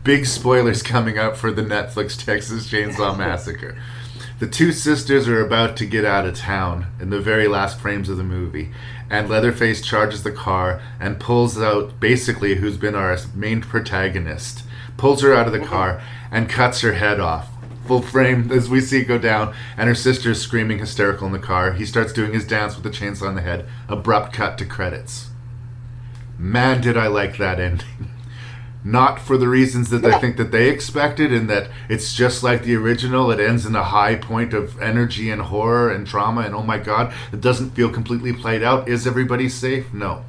big spoilers coming up for the Netflix Texas Chainsaw Massacre. The two sisters are about to get out of town in the very last frames of the movie, and Leatherface charges the car and pulls out basically who's been our main protagonist, pulls her out of the car and cuts her head off. Full frame as we see it go down, and her sister is screaming hysterical in the car. He starts doing his dance with the chainsaw in the head. Abrupt cut to credits. Man, did I like that ending. Not for the reasons that I think that they expected, and that it's just like the original. It ends in a high point of energy and horror and trauma, and oh my god, it doesn't feel completely played out. Is everybody safe? No.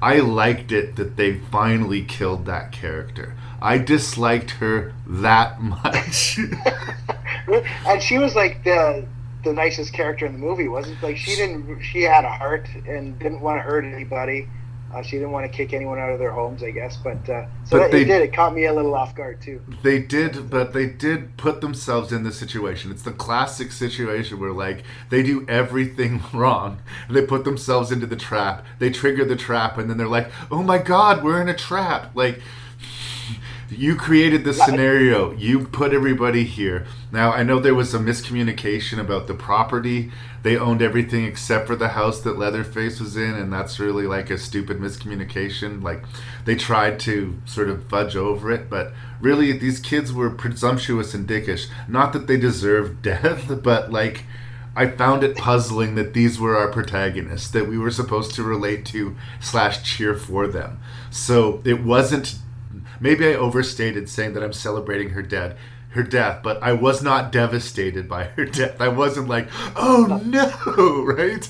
I liked it that they finally killed that character. I disliked her that much. And she was like the nicest character in the movie, wasn't like she had a heart and didn't want to hurt anybody. She didn't want to kick anyone out of their homes, I guess. It caught me a little off guard too. They did put themselves in this situation. It's the classic situation where, like, they do everything wrong. They put themselves into the trap. They trigger the trap, and then they're like, "Oh my God, we're in a trap!" Like, you created this scenario. You put everybody here. Now, I know there was a miscommunication about the property. They owned everything except for the house that Leatherface was in, and that's really like a stupid miscommunication. Like, they tried to sort of fudge over it, but really these kids were presumptuous and dickish. Not that they deserved death, but like, I found it puzzling that these were our protagonists, that we were supposed to relate to / cheer for them. So it wasn't, maybe I overstated saying that I'm celebrating her death, but I was not devastated by her death. I wasn't like, oh no, right?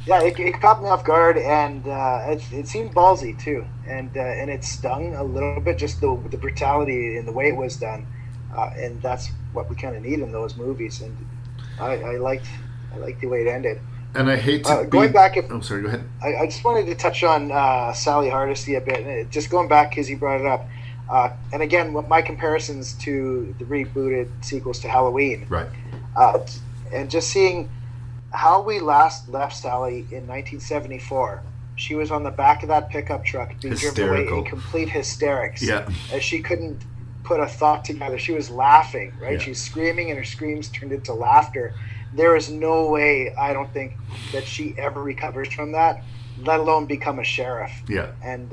Yeah, it caught me off guard, and it seemed ballsy too, and it stung a little bit, just the brutality and the way it was done, and that's what we kind of need in those movies. And I liked the way it ended. And I hate to going back. Sorry, go ahead. I just wanted to touch on Sally Hardesty a bit, and just going back because you brought it up. And again, my comparisons to the rebooted sequels to Halloween, right? And just seeing how we last left Sally in 1974. She was on the back of that pickup truck, being driven away in complete hysterics. Yeah, as she couldn't put a thought together. She was laughing, right? Yeah. She's screaming, and her screams turned into laughter. There is no way, I don't think, that she ever recovers from that, let alone become a sheriff. Yeah, and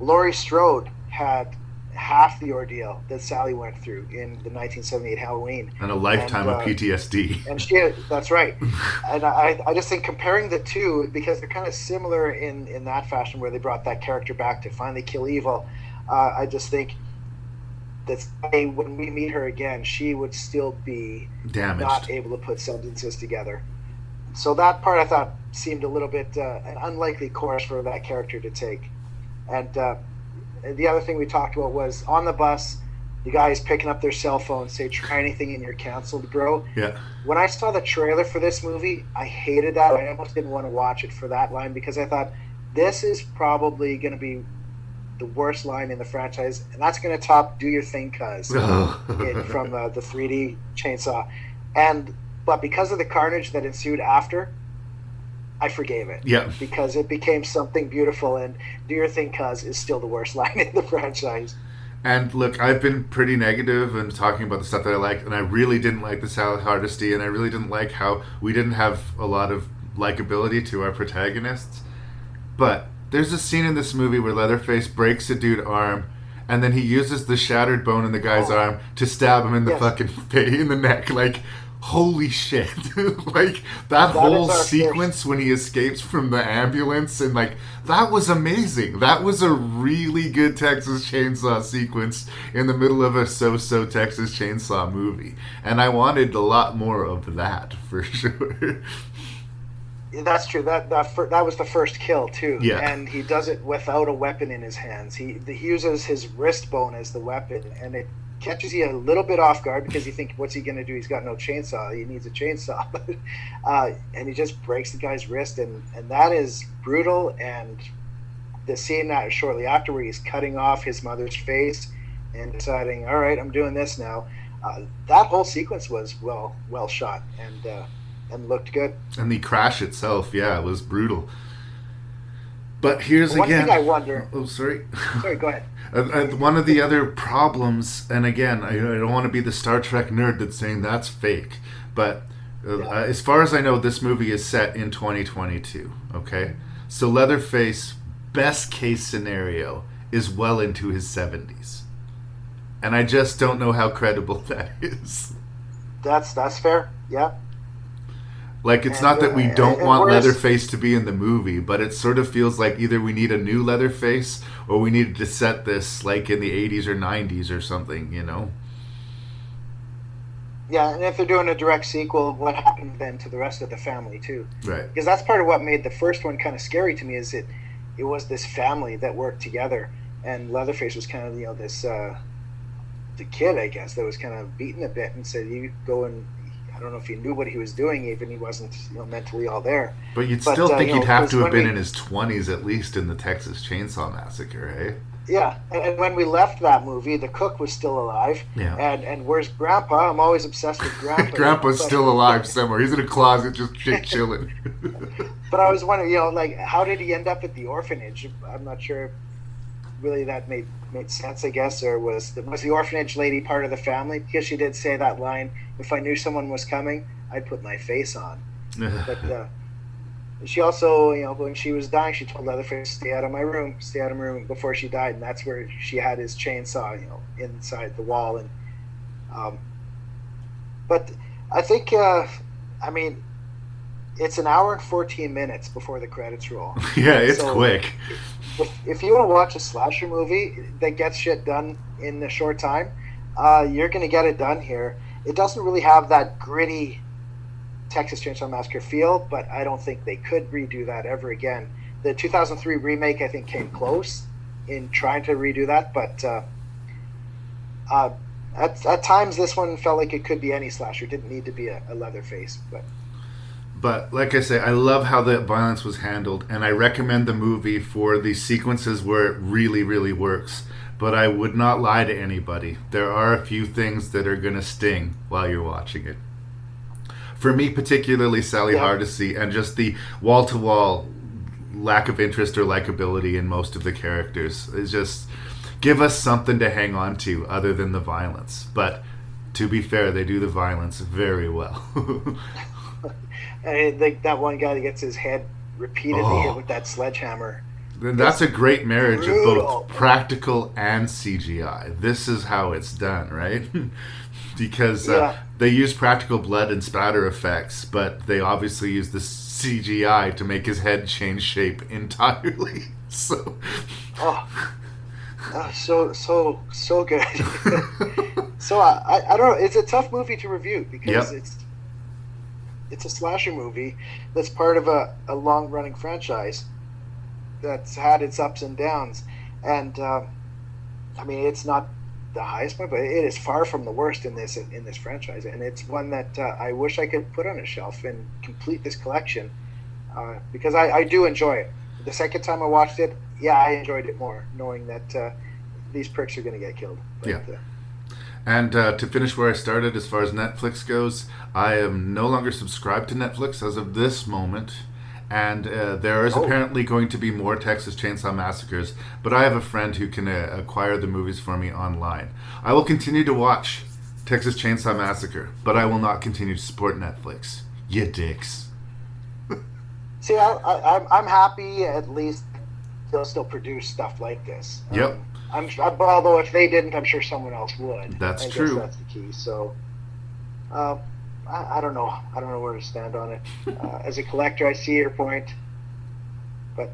Laurie Strode had half the ordeal that Sally went through in the 1978 Halloween. And a lifetime of PTSD. And that's right. And I just think comparing the two, because they're kind of similar in that fashion where they brought that character back to finally kill evil, I just think that when we meet her again, she would still be damaged, not able to put sentences together. So that part I thought seemed a little bit an unlikely course for that character to take. And the other thing we talked about was on the bus, the guys picking up their cell phones, say, "Try anything and you're canceled, bro." Yeah. When I saw the trailer for this movie, I hated that. I almost didn't want to watch it for that line, because I thought this is probably going to be the worst line in the franchise, and that's going to top "Do Your Thing, Cuz" from the 3D Chainsaw. But because of the carnage that ensued after, I forgave it. Yeah. Because it became something beautiful, and "Do Your Thing, Cuz" is still the worst line in the franchise. And look, I've been pretty negative and talking about the stuff that I liked, and I really didn't like the Sally Hardesty, and I really didn't like how we didn't have a lot of likability to our protagonists. But there's a scene in this movie where Leatherface breaks a dude's arm, and then he uses the shattered bone in the guy's arm to stab him in the in the neck. Like, holy shit. Like, that whole sequence when he escapes from the ambulance, and like, that was amazing. That was a really good Texas Chainsaw sequence in the middle of a so-so Texas Chainsaw movie. And I wanted a lot more of that, for sure. That's true. That was the first kill too. Yeah. And he does it without a weapon in his hands. He uses his wrist bone as the weapon, and it catches you a little bit off guard, because you think, what's he going to do? He's got no chainsaw. He needs a chainsaw. And he just breaks the guy's wrist, and that is brutal. And the scene that shortly after, where he's cutting off his mother's face and deciding, all right, I'm doing this now. That whole sequence was well shot and looked good. And the crash itself, yeah, it was brutal. But here's One again. thing I wonder. Oh, sorry. Sorry, go ahead. One of the other problems, and again, I don't want to be the Star Trek nerd that's saying that's fake, but as far as I know, this movie is set in 2022. Okay, so Leatherface, best case scenario, is well into his 70s, and I just don't know how credible that is. That's fair. Yeah. Like, it's not that we don't want Leatherface to be in the movie, but it sort of feels like either we need a new Leatherface or we needed to set this like in the 80s or 90s or something, you know? Yeah, and if they're doing a direct sequel, what happened then to the rest of the family too? Right. Because that's part of what made the first one kind of scary to me, is it was this family that worked together, and Leatherface was kind of, this the kid, I guess, that was kind of beaten a bit and said, you go and... I don't know if he knew what he was doing, even he wasn't mentally all there. But you'd still think he'd have to have been in his 20s at least in the Texas Chainsaw Massacre, eh? Yeah, and when we left that movie, the cook was still alive. Yeah. And where's Grandpa? I'm always obsessed with Grandpa. Grandpa's still alive somewhere. He's in a closet just chilling. But I was wondering, how did he end up at the orphanage? I'm not sure really that made sense, I guess, or was the orphanage lady part of the family? Because she did say that line, if I knew someone was coming, I'd put my face on. But she also, when she was dying, she told Leatherface, stay out of my room before she died, and that's where she had his chainsaw, inside the wall. And but I think, it's an hour and 14 minutes before the credits roll. Yeah, it's quick. If you want to watch a slasher movie that gets shit done in a short time, you're going to get it done here. It doesn't really have that gritty Texas Chainsaw Massacre feel, but I don't think they could redo that ever again. The 2003 remake, I think, came close in trying to redo that, but at times this one felt like it could be any slasher. It didn't need to be a Leatherface, But like I say, I love how the violence was handled, and I recommend the movie for the sequences where it really, really works. But I would not lie to anybody. There are a few things that are going to sting while you're watching it. For me, particularly Sally Hardesty, and just the wall-to-wall lack of interest or likability in most of the characters. Is just give us something to hang on to other than the violence. But to be fair, they do the violence very well. And that one guy that gets his head repeatedly hit with that sledgehammer. Then that's a great marriage of both practical and CGI. This is how it's done, right? Because they use practical blood and spatter effects, but they obviously use the CGI to make his head change shape entirely. So, so good. So I don't know. It's a tough movie to review because it's a slasher movie that's part of a long-running franchise that's had its ups and downs. And, it's not the highest point, but it is far from the worst in this franchise. And it's one that I wish I could put on a shelf and complete this collection because I do enjoy it. The second time I watched it, I enjoyed it more, knowing that these pricks are going to get killed. But, And to finish where I started, as far as Netflix goes, I am no longer subscribed to Netflix as of this moment. And there is apparently going to be more Texas Chainsaw Massacres, but I have a friend who can acquire the movies for me online. I will continue to watch Texas Chainsaw Massacre, but I will not continue to support Netflix. You dicks. See, I'm happy at least they'll still produce stuff like this. Yep. Although if they didn't, I'm sure someone else would. That's I true. Guess that's the key. So, I don't know. I don't know where to stand on it. As a collector, I see your point, but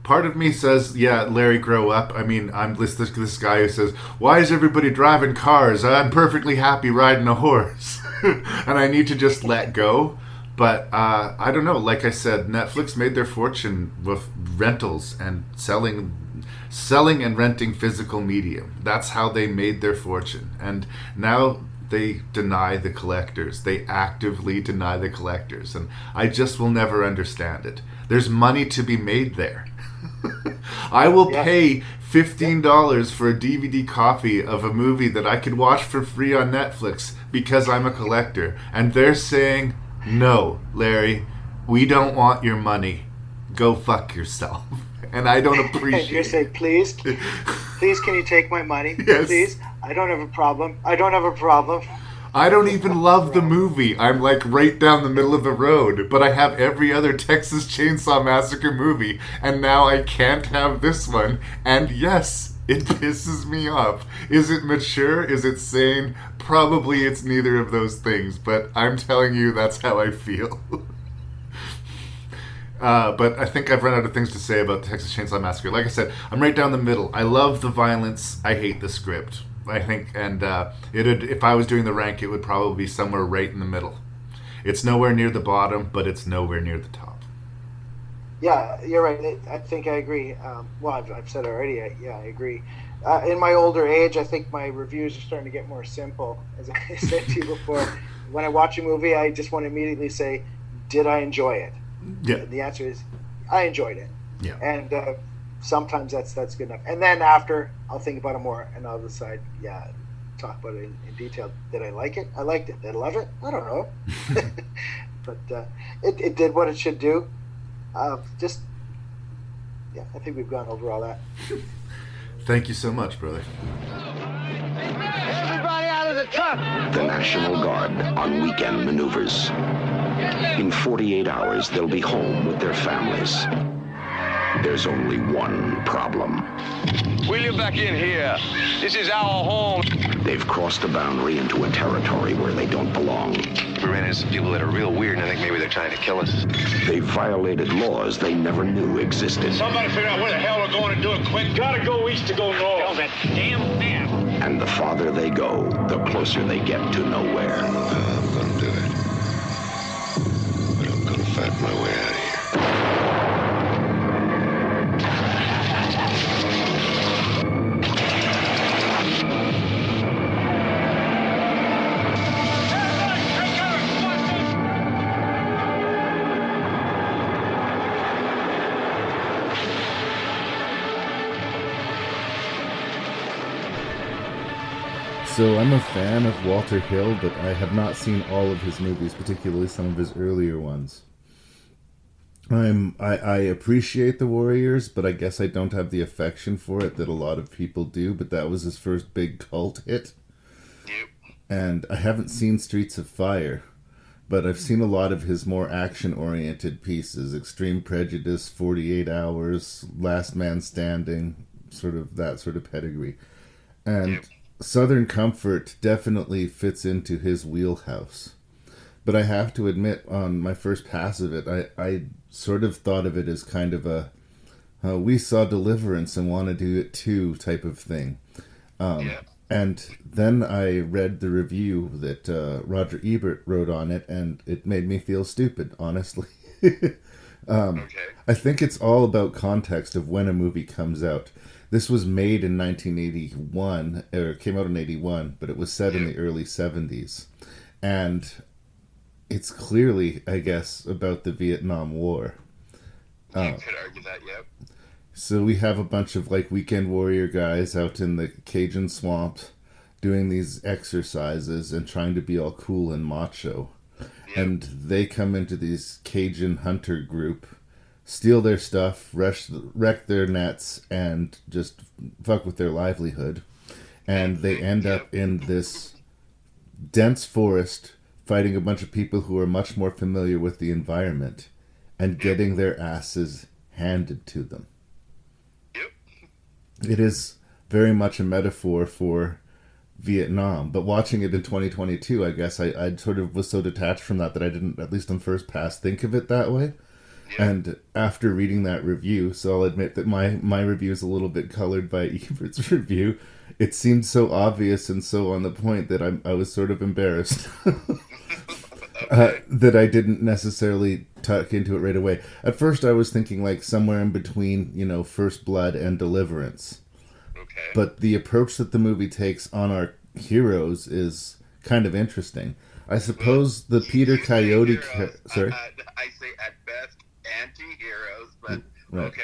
part of me says, Larry, grow up. I mean, I'm this guy who says, why is everybody driving cars? I'm perfectly happy riding a horse, and I need to just let go. But I don't know. Like I said, Netflix made their fortune with rentals and selling and renting physical media. That's how they made their fortune. And now they deny the collectors. They actively deny the collectors. And I just will never understand it. There's money to be made there. I will pay $15 for a DVD copy of a movie that I could watch for free on Netflix because I'm a collector. And they're saying, no, Larry, we don't want your money. Go fuck yourself. And I don't appreciate You're saying, please, can you take my money? Yes. Please? I don't have a problem. I don't have a problem. I don't even love the movie. I'm like right down the middle of the road, but I have every other Texas Chainsaw Massacre movie, and now I can't have this one. And yes, it pisses me off. Is it mature? Is it sane? Probably it's neither of those things, but I'm telling you that's how I feel. But I think I've run out of things to say about Texas Chainsaw Massacre. Like I said, I'm right down the middle. I love the violence. I hate the script. I think, and if I was doing the rank, it would probably be somewhere right in the middle. It's nowhere near the bottom, but it's nowhere near the top. Yeah, you're right. I think I agree. Well, I've said already. I agree. In my older age, I think my reviews are starting to get more simple. As I said to you before, when I watch a movie, I just want to immediately say, did I enjoy it? Yeah. And the answer is, I enjoyed it. Yeah. And sometimes that's good enough. And then after, I'll think about it more, and I'll decide, talk about it in detail. Did I like it? I liked it. Did I love it? I don't know. But it did what it should do. I think we've gone over all that. Thank you so much, brother. Everybody out of the truck! The National Guard on weekend maneuvers. In 48 hours, they'll be home with their families. There's only one problem. Wheel you back in here. This is our home. They've crossed a boundary into a territory where they don't belong. We ran into some people that are real weird, and I think maybe they're trying to kill us. They've violated laws they never knew existed. Somebody figure out where the hell we're going and do it quick. Gotta go east to go north. Tell that damn man. And the farther they go, the closer they get to nowhere. I don't know how I'm gonna do it, but I'm gonna fight my way out of here. So I'm a fan of Walter Hill, but I have not seen all of his movies, particularly some of his earlier ones. I appreciate The Warriors, but I guess I don't have the affection for it that a lot of people do, but that was his first big cult hit. Yep. And I haven't seen Streets of Fire, but I've seen a lot of his more action-oriented pieces, Extreme Prejudice, 48 Hours, Last Man Standing, that sort of pedigree. And Yep. Southern Comfort definitely fits into his wheelhouse. But I have to admit, on my first pass of it, I sort of thought of it as kind of a we saw Deliverance and want to do it too type of thing. And then I read the review that Roger Ebert wrote on it, and it made me feel stupid, honestly. I think it's all about context of when a movie comes out. This was made in 1981, or it came out in 81, but it was set in the early 70s. And it's clearly, I guess, about the Vietnam War. You could argue that, yep. So we have a bunch of weekend warrior guys out in the Cajun swamp doing these exercises and trying to be all cool and macho. Yep. And they come into these Cajun hunter group, steal their stuff, wreck their nets, and just fuck with their livelihood. And they end up in this dense forest fighting a bunch of people who are much more familiar with the environment and getting their asses handed to them. Yep. It is very much a metaphor for Vietnam, but watching it in 2022, I guess I sort of was so detached from that I didn't, at least on first pass, think of it that way. And after reading that review, so I'll admit that my review is a little bit colored by Ebert's review. It seemed so obvious and so on the point that I was sort of embarrassed that I didn't necessarily tuck into it right away. At first I was thinking somewhere in between, First Blood and Deliverance. Okay. But the approach that the movie takes on our heroes is kind of interesting. I suppose the Peter Coyote... Sorry? I say at best anti-heroes, but right. Okay.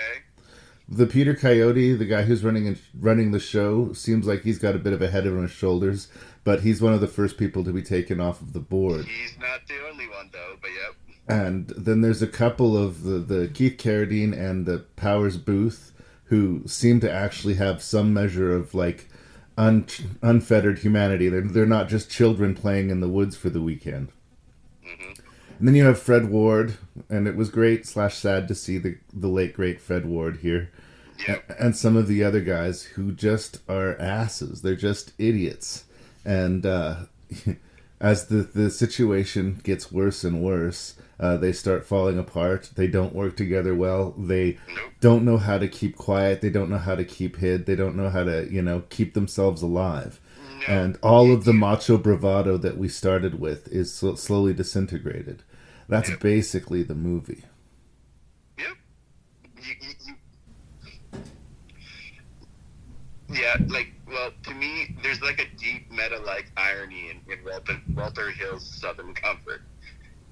The Peter Coyote, the guy who's running the show, seems like he's got a bit of a head on his shoulders, but he's one of the first people to be taken off of the board. He's not the only one, though, but yep. And then there's a couple of the Keith Carradine and the Powers Booth who seem to actually have some measure of like unfettered humanity. They're not just children playing in the woods for the weekend. Mm-hmm. And then you have Fred Ward, and it was great / sad to see the late great Fred Ward here. Yep. And some of the other guys who just are asses. They're just idiots. And as the situation gets worse and worse, they start falling apart. They don't work together well. They don't know how to keep quiet. They don't know how to keep hid. They don't know how to, keep themselves alive. No. And all of the macho bravado that we started with is slowly disintegrated. That's basically the movie. Yep. Yeah, to me, there's like a deep meta-like irony in Walter Hill's Southern Comfort.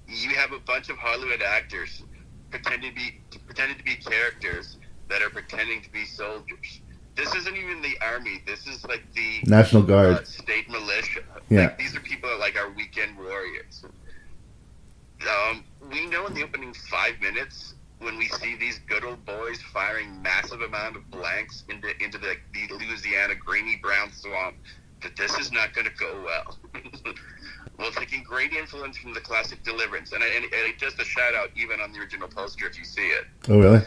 You have a bunch of Hollywood actors pretending to be characters that are pretending to be soldiers. This isn't even the army. This is like the National Guard, state militia. Yeah, these are people that like our weekend warriors. We know in the opening 5 minutes when we see these good old boys firing massive amount of blanks into the Louisiana grainy brown swamp that this is not going to go well. Well, taking great influence from the classic Deliverance, and just a shout out even on the original poster if you see it. Oh, really?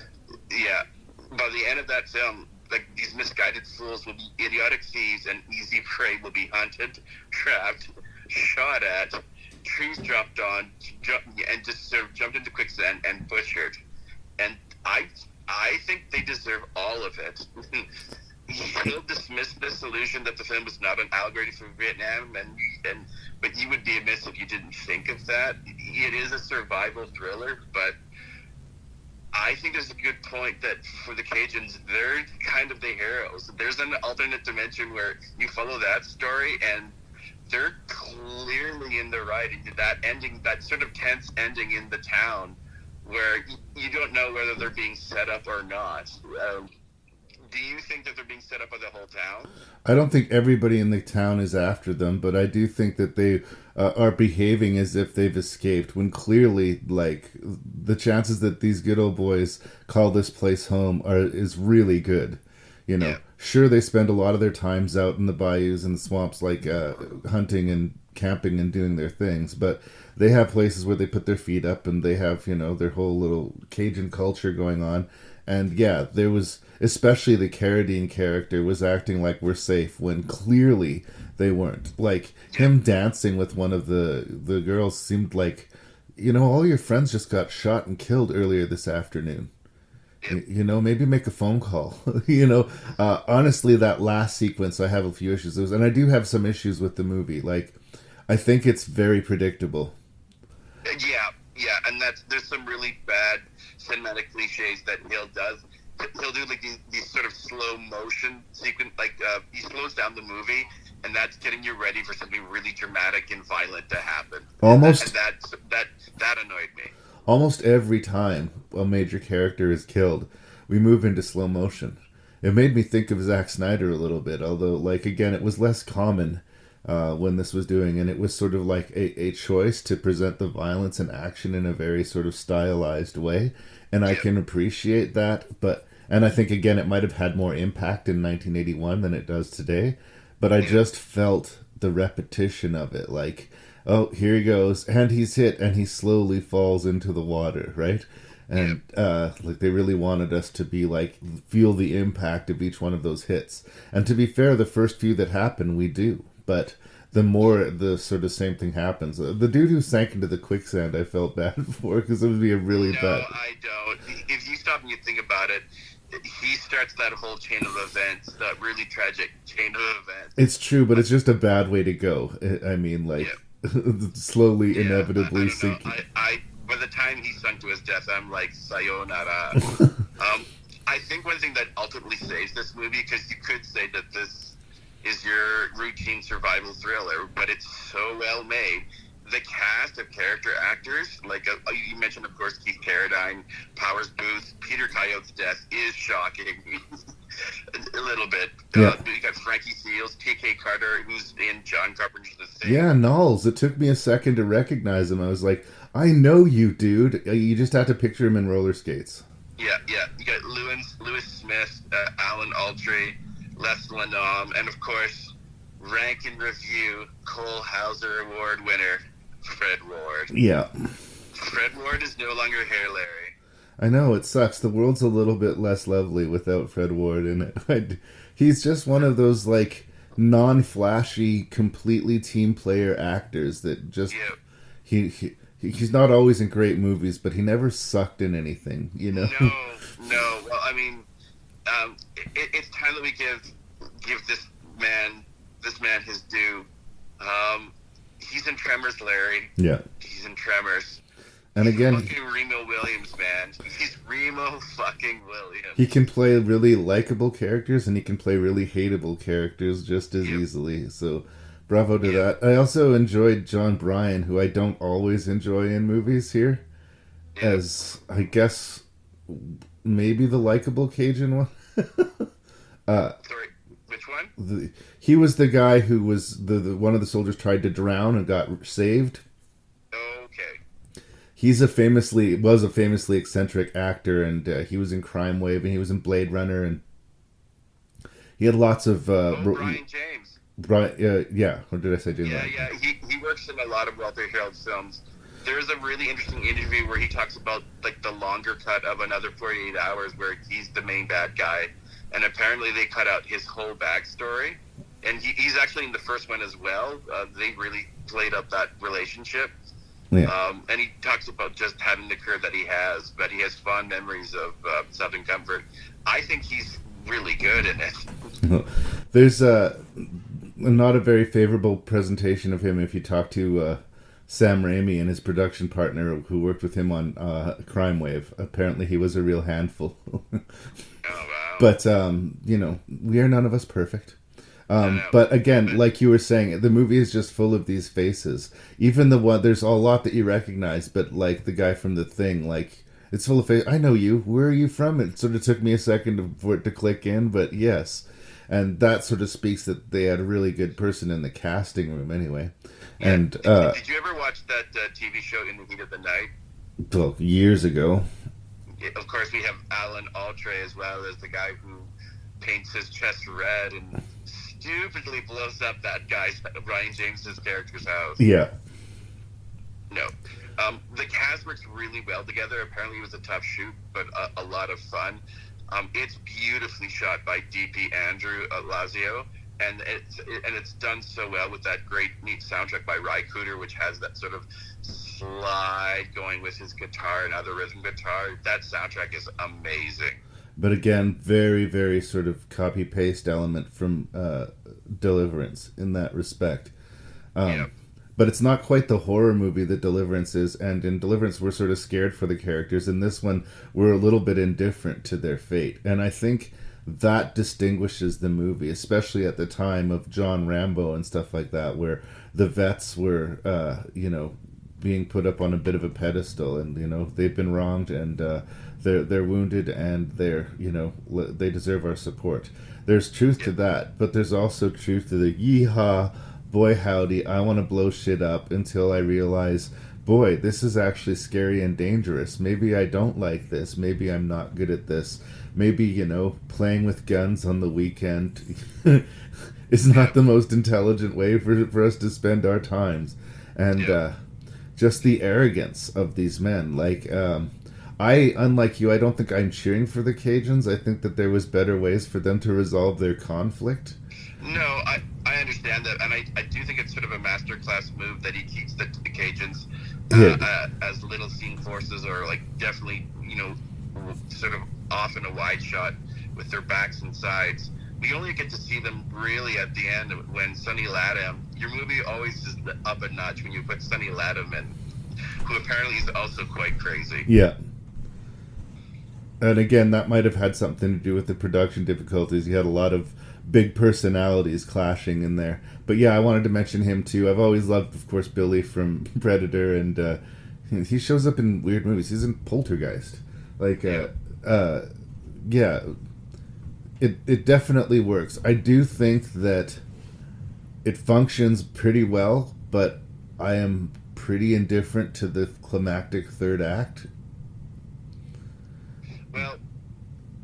Yeah. By the end of that film, these misguided fools will be idiotic thieves, and easy prey will be hunted, trapped, shot at, trees jumped on, and just sort of jumped into quicksand and butchered. And I think they deserve all of it. He'll dismiss this illusion that the film was not an allegory for Vietnam, but you would be amiss if you didn't think of that. It is a survival thriller, but I think there's a good point that for the Cajuns, they're kind of the heroes. There's an alternate dimension where you follow that story, and they're clearly in the right. That ending, that sort of tense ending in the town, where you don't know whether they're being set up or not. Do you think that they're being set up by the whole town? I don't think everybody in the town is after them, but I do think that they are behaving as if they've escaped, when clearly, the chances that these good old boys call this place home is really good. Yeah. Sure, they spend a lot of their times out in the bayous and the swamps, hunting and camping and doing their things, but they have places where they put their feet up, and they have, their whole little Cajun culture going on. And yeah, there was, especially the Carradine character was acting like we're safe when clearly they weren't. Him dancing with one of the girls seemed like, all your friends just got shot and killed earlier this afternoon. Maybe make a phone call. Honestly, that last sequence, I have a few issues with, and I do have some issues with the movie. I think it's very predictable. Yeah, and there's some really bad cinematic cliches that Hill does. He'll do these sort of slow motion sequence, he slows down the movie, and that's getting you ready for something really dramatic and violent to happen. Almost. And that annoyed me. Almost every time a major character is killed, we move into slow motion. It made me think of Zack Snyder a little bit, although, again, it was less common when this was doing, and it was sort of like a choice to present the violence and action in a very sort of stylized way, and I can appreciate that, and I think, again, it might have had more impact in 1981 than it does today, but I just felt the repetition of it, oh, here he goes, and he's hit, and he slowly falls into the water, right? And they really wanted us to be feel the impact of each one of those hits. And to be fair, the first few that happen, we do. But the more the sort of same thing happens. The dude who sank into the quicksand, I felt bad for, because it would be a really bad... No, I don't. If you stop and you think about it, he starts that whole chain of events, that really tragic chain of events. It's true, but it's just a bad way to go. I mean, slowly, inevitably sinking. By the time he sunk to his death, I'm like, sayonara. I think one thing that ultimately saves this movie, because you could say that this is your routine survival thriller, but it's so well made the cast of character actors, like you mentioned, of course, Keith Carradine, Powers Booth, Peter Coyote's death is shocking. A little bit. Yeah. You got Frankie Seals, T.K. Carter, who's in John Carpenter's The Thing. Yeah, Knowles. It took me a second to recognize him. I was like, I know you, dude. You just have to picture him in roller skates. Yeah. You got Lewis Smith, Alan Altrey, Les Lenom, and of course, rank and review Cole Hauser Award winner, Fred Ward. Yeah. Fred Ward is no longer here, Larry. I know, it sucks. The world's a little bit less lovely without Fred Ward in it. He's just one of those, like, non-flashy, completely team player actors that just... Yeah. He's not always in great movies, but he never sucked in anything, you know? No. Well, I mean, it's time that we give this man his due. He's in Tremors, Larry. Yeah. He's in Tremors. And again, fucking Remo Williams, man. He's Remo fucking Williams. He can play really likable characters, and he can play really hateable characters just as easily. So, bravo to that. I also enjoyed John Bryan, who I don't always enjoy in movies here, as, I guess, maybe the likable Cajun one. Sorry, which one? He was the guy who was the one of the soldiers tried to drown and got saved. Okay. He's was a famously eccentric actor, and he was in Crime Wave, and he was in Blade Runner, and he had lots of... Brian James. Yeah, or did I say James? Yeah. He works in a lot of Walter Hill films. There's a really interesting interview where he talks about like the longer cut of Another 48 Hours, where he's the main bad guy, and apparently they cut out his whole backstory. And he's actually in the first one as well. They really played up that relationship. Yeah. And he talks about just having the career that he has, but he has fond memories of Southern Comfort. I think he's really good in it. There's not a very favorable presentation of him if you talk to Sam Raimi and his production partner who worked with him on Crime Wave. Apparently he was a real handful. Oh, wow. But, we are none of us perfect. But again, like you were saying, the movie is just full of these faces. Even there's a lot that you recognize, but like the guy from The Thing, like, it's full of faces. I know you. Where are you from? It sort of took me a second for it to click in, but yes. And that sort of speaks that they had a really good person in the casting room anyway. Yeah. And did you ever watch that TV show In the Heat of the Night? Well, years ago. Yeah, of course, we have Alan Altrey as well as the guy who paints his chest red and stupidly blows up that guy's, Ryan James's character's house. Yeah. No. The cast works really well together. Apparently it was a tough shoot, but a lot of fun. It's beautifully shot by DP Andrew Lazio, and it's done so well with that great, neat soundtrack by Ry Cooder, which has that sort of slide going with his guitar and other rhythm guitar. That soundtrack is amazing. But again, very, very sort of copy-paste element from Deliverance in that respect. But it's not quite the horror movie that Deliverance is, and in Deliverance we're sort of scared for the characters. In this one, we're a little bit indifferent to their fate. And I think that distinguishes the movie, especially at the time of John Rambo and stuff like that, where the vets were, being put up on a bit of a pedestal, and, they've been wronged, and they're wounded, and they deserve our support. There's truth to that, but there's also truth to the yeehaw, boy howdy, I want to blow shit up until I realize, boy, this is actually scary and dangerous. Maybe I don't like this. Maybe I'm not good at this. Maybe, playing with guns on the weekend is not the most intelligent way for us to spend our times. And just the arrogance of these men. Like, unlike you, I don't think I'm cheering for the Cajuns. I think that there was better ways for them to resolve their conflict. No, I understand that, and I do think it's sort of a masterclass move that he keeps the Cajuns as little seen forces, or like definitely, sort of off in a wide shot with their backs and sides. We only get to see them really at the end when Sonny Latham. Your movie always is up a notch when you put Sonny Latham in, who apparently is also quite crazy. Yeah. And again, that might have had something to do with the production difficulties. You had a lot of big personalities clashing in there. But yeah, I wanted to mention him too. I've always loved, of course, Billy from Predator, and he shows up in weird movies. He's in Poltergeist. Like, yeah, it definitely works. I do think that it functions pretty well, but I am pretty indifferent to the climactic third act. Well,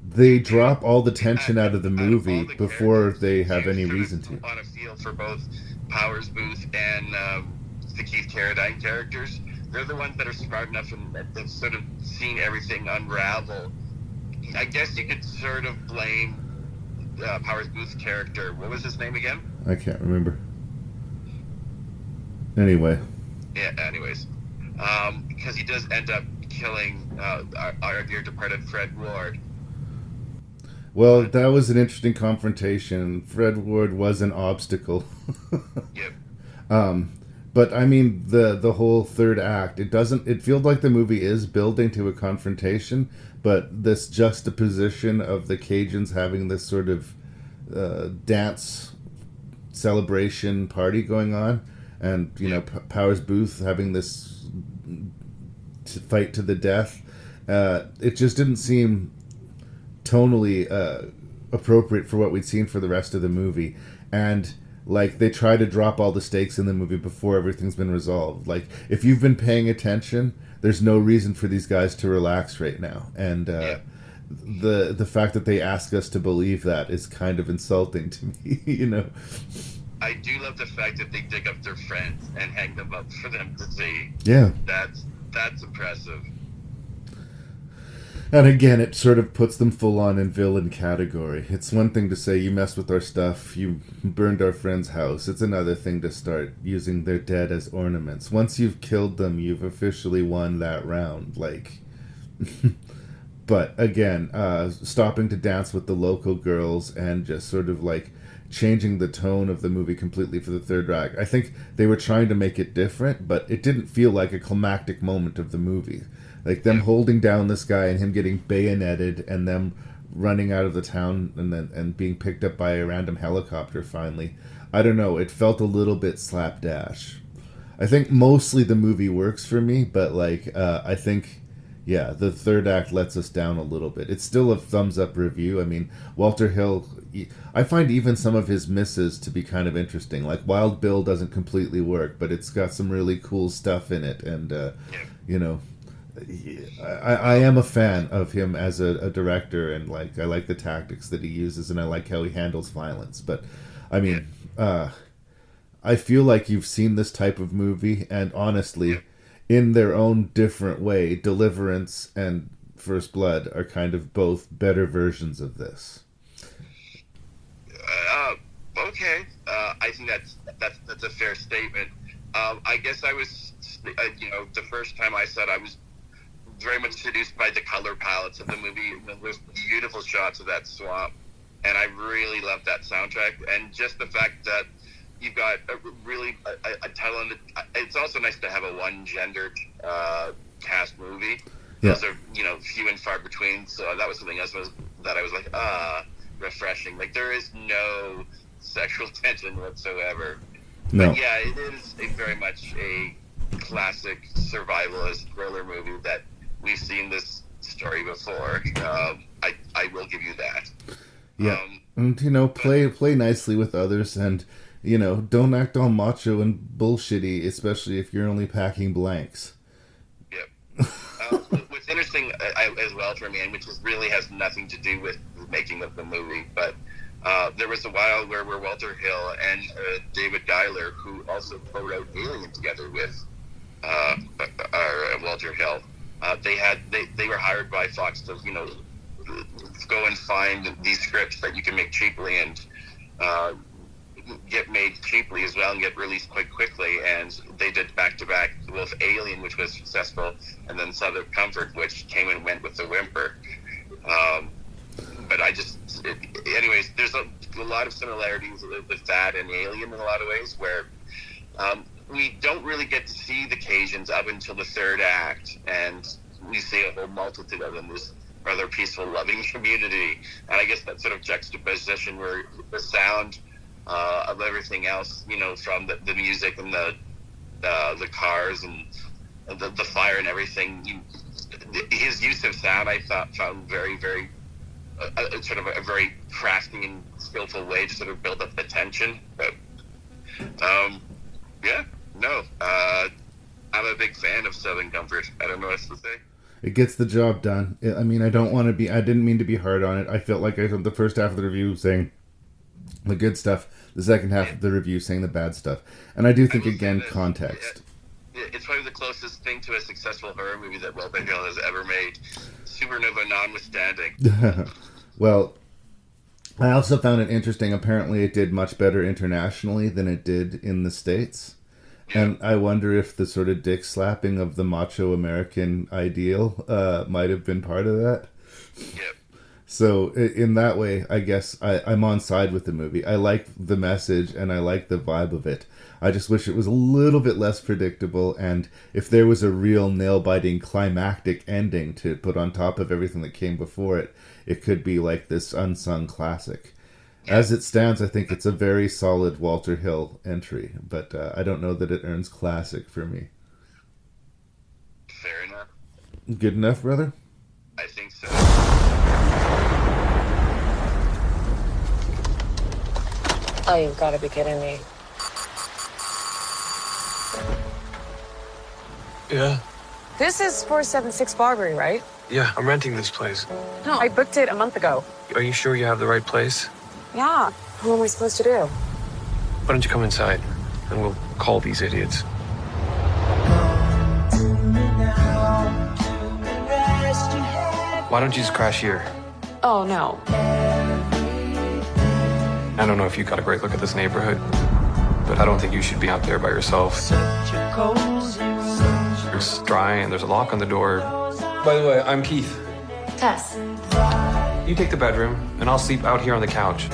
they drop all the tension out of the movie before they have any reason to. On a feel for both Powers Booth and the Keith Carradine characters. They're the ones that are smart enough and have sort of seen everything unravel. I guess you could sort of blame Powers Booth's character. What was his name again? I can't remember. Anyway. Yeah, anyways. Because he does end up killing our dear departed Fred Ward. Well, that was an interesting confrontation. Fred Ward was an obstacle. Yep. But I mean, the whole third act, it feels like the movie is building to a confrontation, but this juxtaposition of the Cajuns having this sort of dance celebration party going on, and Powers Booth having this fight to the death, it just didn't seem tonally appropriate for what we'd seen for the rest of the movie. And like, they try to drop all the stakes in the movie before everything's been resolved. Like, if you've been paying attention, there's no reason for these guys to relax right now. And the fact that they ask us to believe that is kind of insulting to me, I do love the fact that they dig up their friends and hang them up for them to see. Yeah. That's impressive. And again, it sort of puts them full on in villain category. It's one thing to say, you messed with our stuff, you burned our friend's house. It's another thing to start using their dead as ornaments. Once you've killed them, you've officially won that round. Like, but again, stopping to dance with the local girls and just sort of like changing the tone of the movie completely for the third act. I think they were trying to make it different, but it didn't feel like a climactic moment of the movie. Like them holding down this guy and him getting bayoneted and them running out of the town and being picked up by a random helicopter finally. I don't know, it felt a little bit slapdash. I think mostly the movie works for me, but like I think, yeah, the third act lets us down a little bit. It's still a thumbs up review. I mean, Walter Hill, I find even some of his misses to be kind of interesting. Like Wild Bill doesn't completely work, but it's got some really cool stuff in it. And, I am a fan of him as a director, and like I like the tactics that he uses, and I like how he handles violence. But I mean, I feel like you've seen this type of movie, and honestly, in their own different way, Deliverance and First Blood are kind of both better versions of this. Okay, I think that's a fair statement. I guess I was, the first time I saw it, I was very much seduced by the color palettes of the movie. There's beautiful shots of that swamp, and I really love that soundtrack. And just the fact that you've got a talented. It's also nice to have a one-gendered cast movie. Yeah. Those are few and far between. So that was something else that I was like, refreshing. Like there is no sexual tension whatsoever. No. But yeah, it is very much a classic survivalist thriller movie that we've seen this story before. I will give you that. Yeah, and play nicely with others, and don't act all macho and bullshitty, especially if you're only packing blanks. Yep. What's interesting as well for me, and which really has nothing to do with the making of the movie, but there was a while where Walter Hill and David Giler, who also co-wrote Alien together with Walter Hill, they were hired by Fox to go and find these scripts that you can make cheaply and get made cheaply as well and get released quite quickly. And they did back-to-back with Alien, which was successful, and then Southern Comfort, which came and went with the whimper. But anyways, there's a lot of similarities with that and Alien in a lot of ways, where we don't really get to see the Cajuns up until the third act, and we see a whole multitude of them. There's rather peaceful, loving community. And I guess that sort of juxtaposition where the sound of everything else, from the music and the cars and the fire and everything, his use of sound I found very, very sort of a very crafty and skillful way to sort of build up the tension. But I'm a big fan of Southern Comfort. I don't know what else to say. It gets the job done. I mean, I didn't mean to be hard on it. I felt like I spent the first half of the review saying the good stuff, the second half of the review saying the bad stuff. And I do think, again, context. It's probably the closest thing to a successful horror movie that Barbarian has ever made. Supernova notwithstanding. Well, I also found it interesting. Apparently it did much better internationally than it did in the States. Yeah. And I wonder if the sort of dick slapping of the macho American ideal might have been part of that. Yep. So in that way, I guess I'm on side with the movie. I like the message and I like the vibe of it. I just wish it was a little bit less predictable, and if there was a real nail-biting climactic ending to put on top of everything that came before it, it could be like this unsung classic. As it stands, I think it's a very solid Walter Hill entry, but I don't know that it earns classic for me. Fair enough. Good enough, brother? I think so. Oh, you've got to be kidding me. Yeah. This is 476 Barbary, right? Yeah, I'm renting this place. No, I booked it a month ago. Are you sure you have the right place? Yeah. What am I supposed to do? Why don't you come inside, and we'll call these idiots. Why don't you just crash here? Oh, no. I don't know if you got a great look at this neighborhood, but I don't think you should be out there by yourself. It's dry and there's a lock on the door. By the way, I'm Keith. Tess. You take the bedroom, and I'll sleep out here on the couch.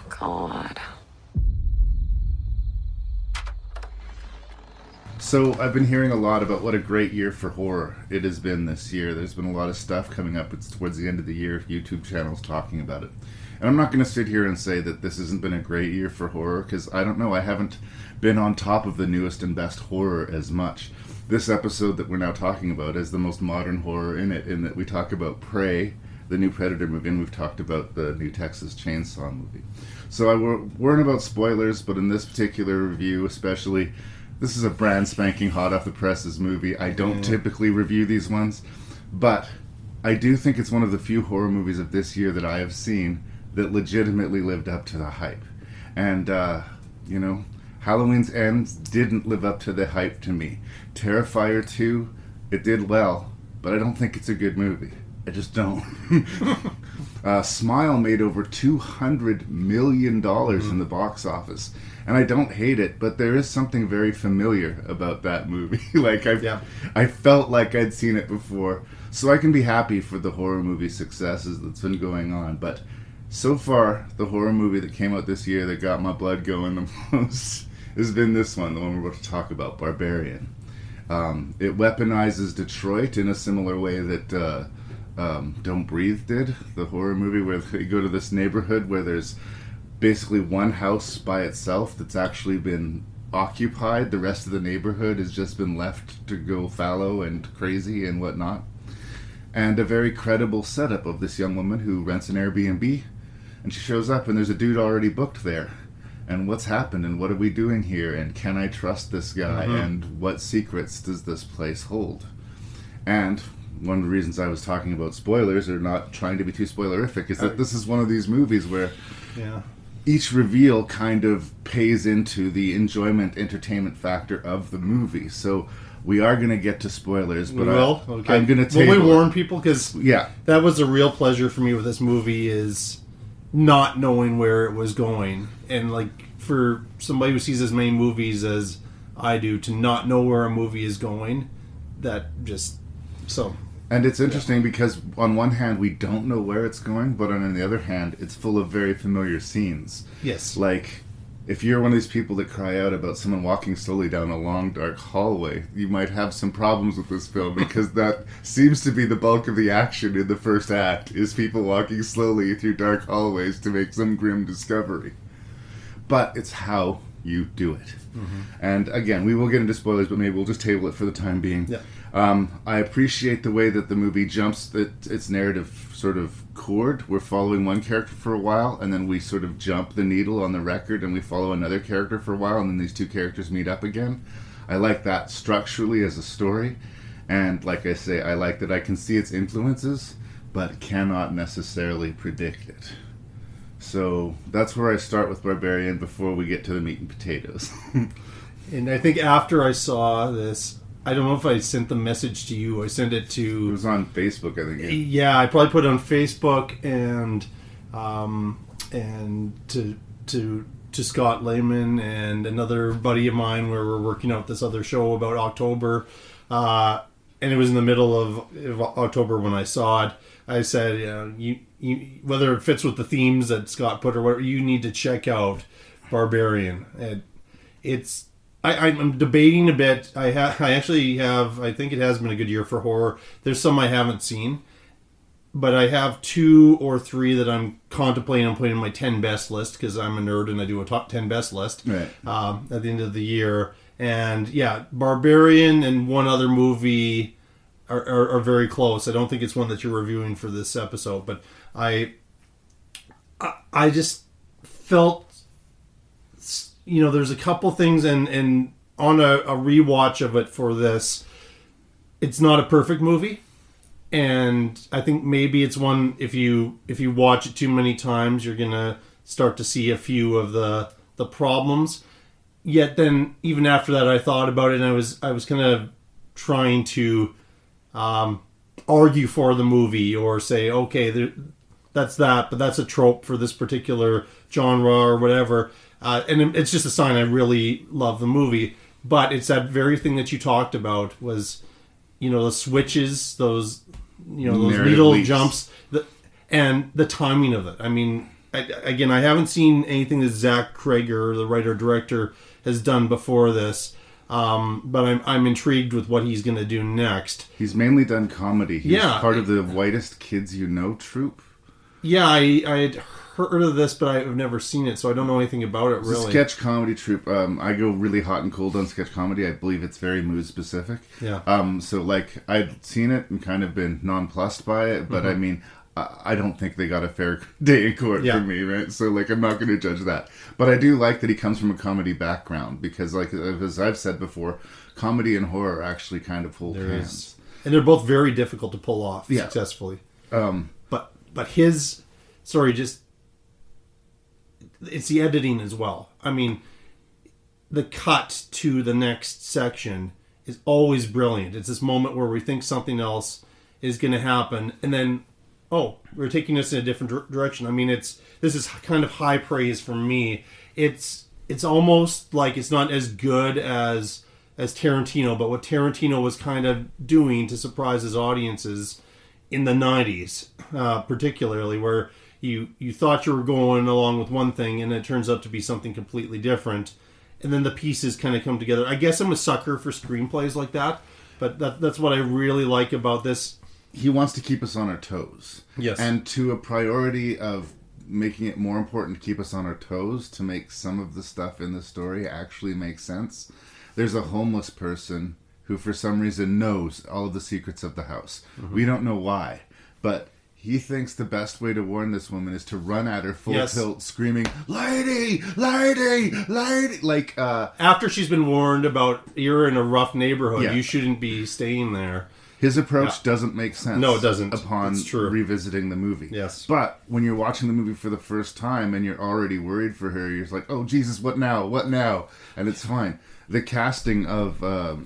God. So I've been hearing a lot about what a great year for horror it has been this year. There's been a lot of stuff coming up. It's towards the end of the year, YouTube channels talking about it. And I'm not going to sit here and say that this hasn't been a great year for horror, because I don't know. I haven't been on top of the newest and best horror as much. This episode that we're now talking about is the most modern horror in it, in that we talk about Prey, the new Predator movie, and we've talked about the new Texas Chainsaw movie. So I weren't about spoilers, but in this particular review especially, this is a brand spanking hot off the presses movie. I don't typically review these ones, but I do think it's one of the few horror movies of this year that I have seen that legitimately lived up to the hype. And, Halloween's End didn't live up to the hype to me. Terrifier 2, it did well, but I don't think it's a good movie. I just don't. Smile made over $200 million in the box office. And I don't hate it, but there is something very familiar about that movie. I felt like I'd seen it before. So I can be happy for the horror movie successes that's been going on. But so far, the horror movie that came out this year that got my blood going the most has been this one, the one we're about to talk about, Barbarian. It weaponizes Detroit in a similar way that Don't Breathe did, the horror movie where you go to this neighborhood where there's basically one house by itself that's actually been occupied. The rest of the neighborhood has just been left to go fallow and crazy and whatnot. And a very credible setup of this young woman who rents an Airbnb, and she shows up and there's a dude already booked there. And what's happened and what are we doing here and can I trust this guy and what secrets does this place hold? And one of the reasons I was talking about spoilers or not trying to be too spoilerific is that this is one of these movies where each reveal kind of pays into the enjoyment, entertainment factor of the movie. So we are going to get to spoilers, but I'm going to table Will we warn people? Because that was a real pleasure for me with this movie, is not knowing where it was going. And for somebody who sees as many movies as I do, to not know where a movie is going, that just... And it's interesting because on one hand we don't know where it's going, but on the other hand it's full of very familiar scenes. Yes. if you're one of these people that cry out about someone walking slowly down a long, dark hallway, you might have some problems with this film, because that seems to be the bulk of the action in the first act, is people walking slowly through dark hallways to make some grim discovery. But it's how you do it. Mm-hmm. And again, we will get into spoilers, but maybe we'll just table it for the time being. Yeah. I appreciate the way that the movie jumps its narrative sort of chord. We're following one character for a while, and then we sort of jump the needle on the record, and we follow another character for a while, and then these two characters meet up again. I like that structurally as a story, and like I say, I like that I can see its influences, but cannot necessarily predict it. So that's where I start with Barbarian before we get to the meat and potatoes. And I think after I saw this, I don't know if I sent the message to you. I sent it to... It was on Facebook, I think. Yeah, I probably put it on Facebook and to Scott Lehman and another buddy of mine, where we're working out this other show about October. And it was in the middle of October when I saw it. I said, you whether it fits with the themes that Scott put or whatever, you need to check out Barbarian. I'm debating a bit. I actually have. I think it has been a good year for horror. There's some I haven't seen, but I have 2 or 3 that I'm contemplating on putting in my 10 best list, because I'm a nerd and I do a top 10 best list at the end of the year. And yeah, Barbarian and one other movie are very close. I don't think it's one that you're reviewing for this episode, but I just felt, there's a couple things, and on a rewatch of it for this, it's not a perfect movie, and I think maybe it's one, if you watch it too many times, you're gonna start to see a few of the problems. Yet then, even after that, I thought about it, and I was kind of trying to argue for the movie, or say, okay, that's that, but that's a trope for this particular genre or whatever. And it's just a sign I really love the movie. But it's that very thing that you talked about, was, the switches, those needle leaks. Jumps, and the timing of it. I mean, I haven't seen anything that Zach Krager, the writer-director, has done before this. But I'm intrigued with what he's going to do next. He's mainly done comedy. He's part of the Whitest Kids You Know troupe. Yeah, I had heard of this, but I've never seen it, so I don't know anything about it, really. It's a sketch comedy troupe. I go really hot and cold on sketch comedy. I believe it's very mood specific. Yeah. So, I'd seen it and kind of been nonplussed by it, but I mean, I don't think they got a fair day in court for me, right? So, I'm not going to judge that. But I do like that he comes from a comedy background, because, as I've said before, comedy and horror actually kind of hold hands. And they're both very difficult to pull off successfully. But his... Sorry, just... It's the editing as well. I mean, the cut to the next section is always brilliant. It's this moment where we think something else is going to happen, and then... Oh, we're taking this in a different direction. I mean, this is kind of high praise from me. It's almost like it's not as good as Tarantino, but what Tarantino was kind of doing to surprise his audiences in the 90s, particularly, where you thought you were going along with one thing, and it turns out to be something completely different, and then the pieces kind of come together. I guess I'm a sucker for screenplays like that, but that's what I really like about this. He wants to keep us on our toes. Yes. And to a priority of making it more important to keep us on our toes, to make some of the stuff in the story actually make sense. There's a homeless person who for some reason knows all of the secrets of the house. Mm-hmm. We don't know why, but he thinks the best way to warn this woman is to run at her full tilt, screaming, "Lady! Lady! Lady!" After she's been warned about, you're in a rough neighborhood, you shouldn't be staying there. His approach doesn't make sense. No, it doesn't. Upon revisiting the movie. Yes. But when you're watching the movie for the first time and you're already worried for her, you're like, oh, Jesus, what now? What now? And it's fine. The casting of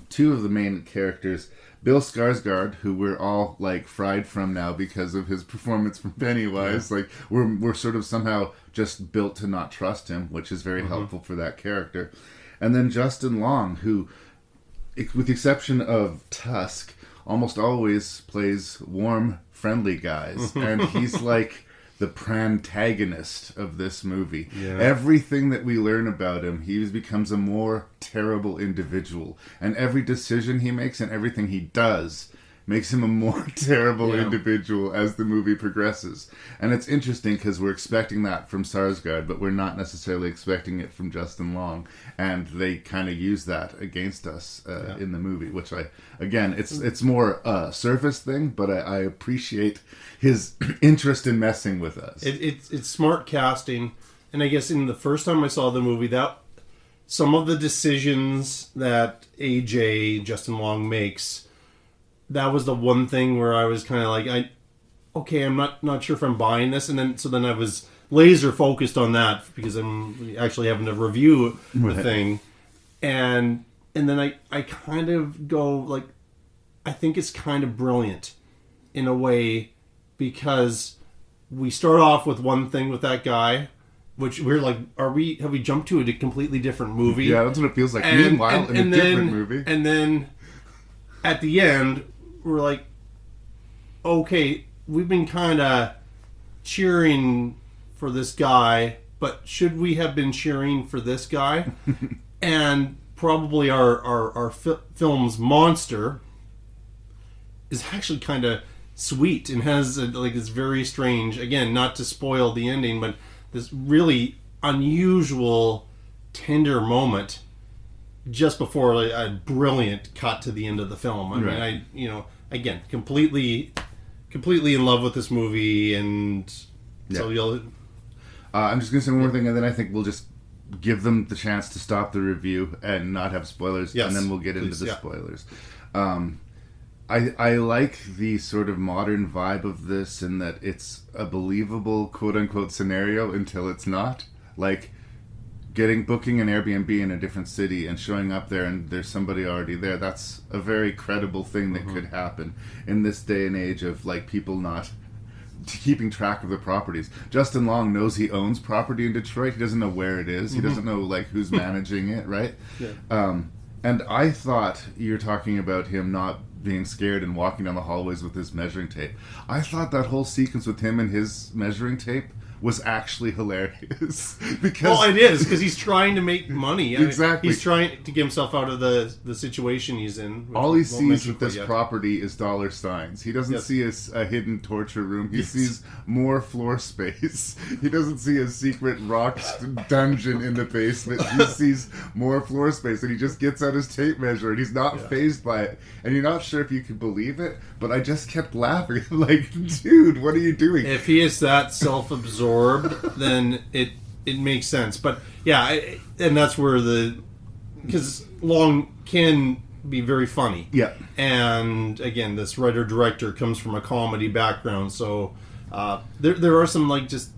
2 of the main characters, Bill Skarsgård, who we're all fried from now because of his performance from Pennywise. Yeah. We're sort of somehow just built to not trust him, which is very helpful for that character. And then Justin Long, who, with the exception of Tusk, almost always plays warm, friendly guys. And he's the protagonist of this movie. Yeah. Everything that we learn about him, he becomes a more terrible individual. And every decision he makes and everything he does makes him a more terrible individual as the movie progresses. And it's interesting because we're expecting that from Sarsgaard, but we're not necessarily expecting it from Justin Long. And they kind of use that against us in the movie, which it's more a surface thing, but I appreciate his interest in messing with us. It's smart casting. And I guess in the first time I saw the movie, that some of the decisions that AJ, Justin Long, makes, that was the one thing where I was kind of like, I'm not sure if I'm buying this, and then I was laser focused on that because I'm actually having to review the thing, and then I kind of go like, I think it's kind of brilliant in a way because we start off with one thing with that guy, which we're like, have we jumped to a completely different movie? Yeah, that's what it feels like. Meanwhile, in a different movie, and then at the end, we're like, okay, we've been kind of cheering for this guy, but should we have been cheering for this guy? And probably our film's monster is actually kind of sweet and has this very strange, again, not to spoil the ending, but this really unusual, tender moment just before a brilliant cut to the end of the film. I mean, again, completely in love with this movie, and so you'll. I'm just going to say one more thing, and then I think we'll just give them the chance to stop the review and not have spoilers, and then we'll get into the spoilers. I like the sort of modern vibe of this in that it's a believable quote-unquote scenario until it's not. Like, booking an Airbnb in a different city and showing up there and there's somebody already there, that's a very credible thing that could happen in this day and age of like people not keeping track of the properties. Justin Long knows he owns property in Detroit. He doesn't know where it is. He doesn't know like who's managing it, right? Yeah. And I thought you're talking about him not being scared and walking down the hallways with his measuring tape. I thought that whole sequence with him and his measuring tape was actually hilarious. Because it is, because he's trying to make money. Exactly. He's trying to get himself out of the situation he's in. All he sees with this property is dollar signs. He doesn't see a hidden torture room. He sees more floor space. He doesn't see a secret rock dungeon in the basement. He sees more floor space, and he just gets out his tape measure, and he's not fazed by it. And you're not sure if you can believe it, but I just kept laughing. Like, dude, what are you doing? If he is that self-absorbed, then it makes sense. But yeah, and that's where because Long can be very funny. Yeah. And again, this writer-director comes from a comedy background, so there are some like just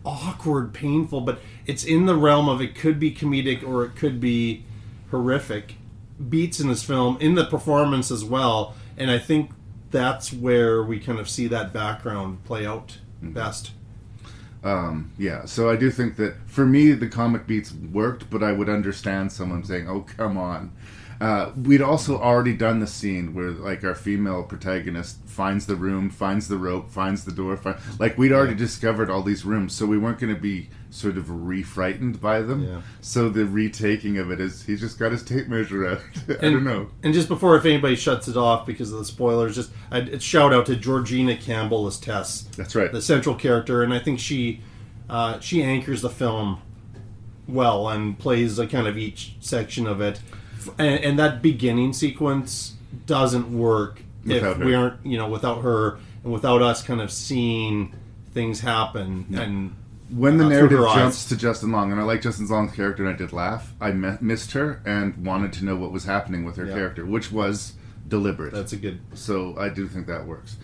awkward, painful, but it's in the realm of it could be comedic or it could be horrific beats in this film, in the performance as well, and I think that's where we kind of see that background play out best. So I do think that for me the comic beats worked, but I would understand someone saying, oh come on. We'd also already done the scene where like our female protagonist finds the room, finds the rope, finds the door, we'd already discovered all these rooms, so we weren't going to be sort of re-frightened by them. So the retaking of it is he's just got his tape measure out. I don't know. And just before, if anybody shuts it off because of the spoilers, just a shout out to Georgina Campbell as Tess. That's right, the central character, and I think she anchors the film well and plays a kind of each section of it. And that beginning sequence doesn't work if we aren't, without her and without us kind of seeing things happen. Yeah. And when the narrative jumps to Justin Long, and I like Justin Long's character and I did laugh, I missed her and wanted to know what was happening with her character, which was deliberate. That's a good... So I do think that works.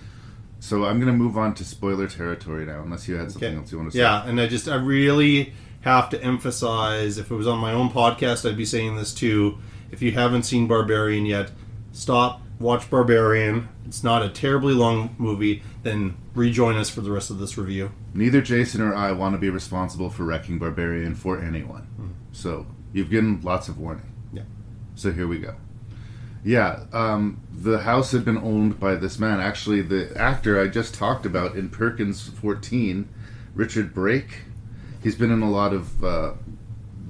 So I'm going to move on to spoiler territory now, unless you had something else you want to say. Yeah, and I really have to emphasize, if it was on my own podcast, I'd be saying this too. If you haven't seen Barbarian yet, stop, watch Barbarian. It's not a terribly long movie. Then rejoin us for the rest of this review. Neither Jason or I want to be responsible for wrecking Barbarian for anyone. So you've given lots of warning. Yeah. So here we go. Yeah, the house had been owned by this man. Actually, the actor I just talked about in Perkins 14 Richard Brake. He's been in a lot of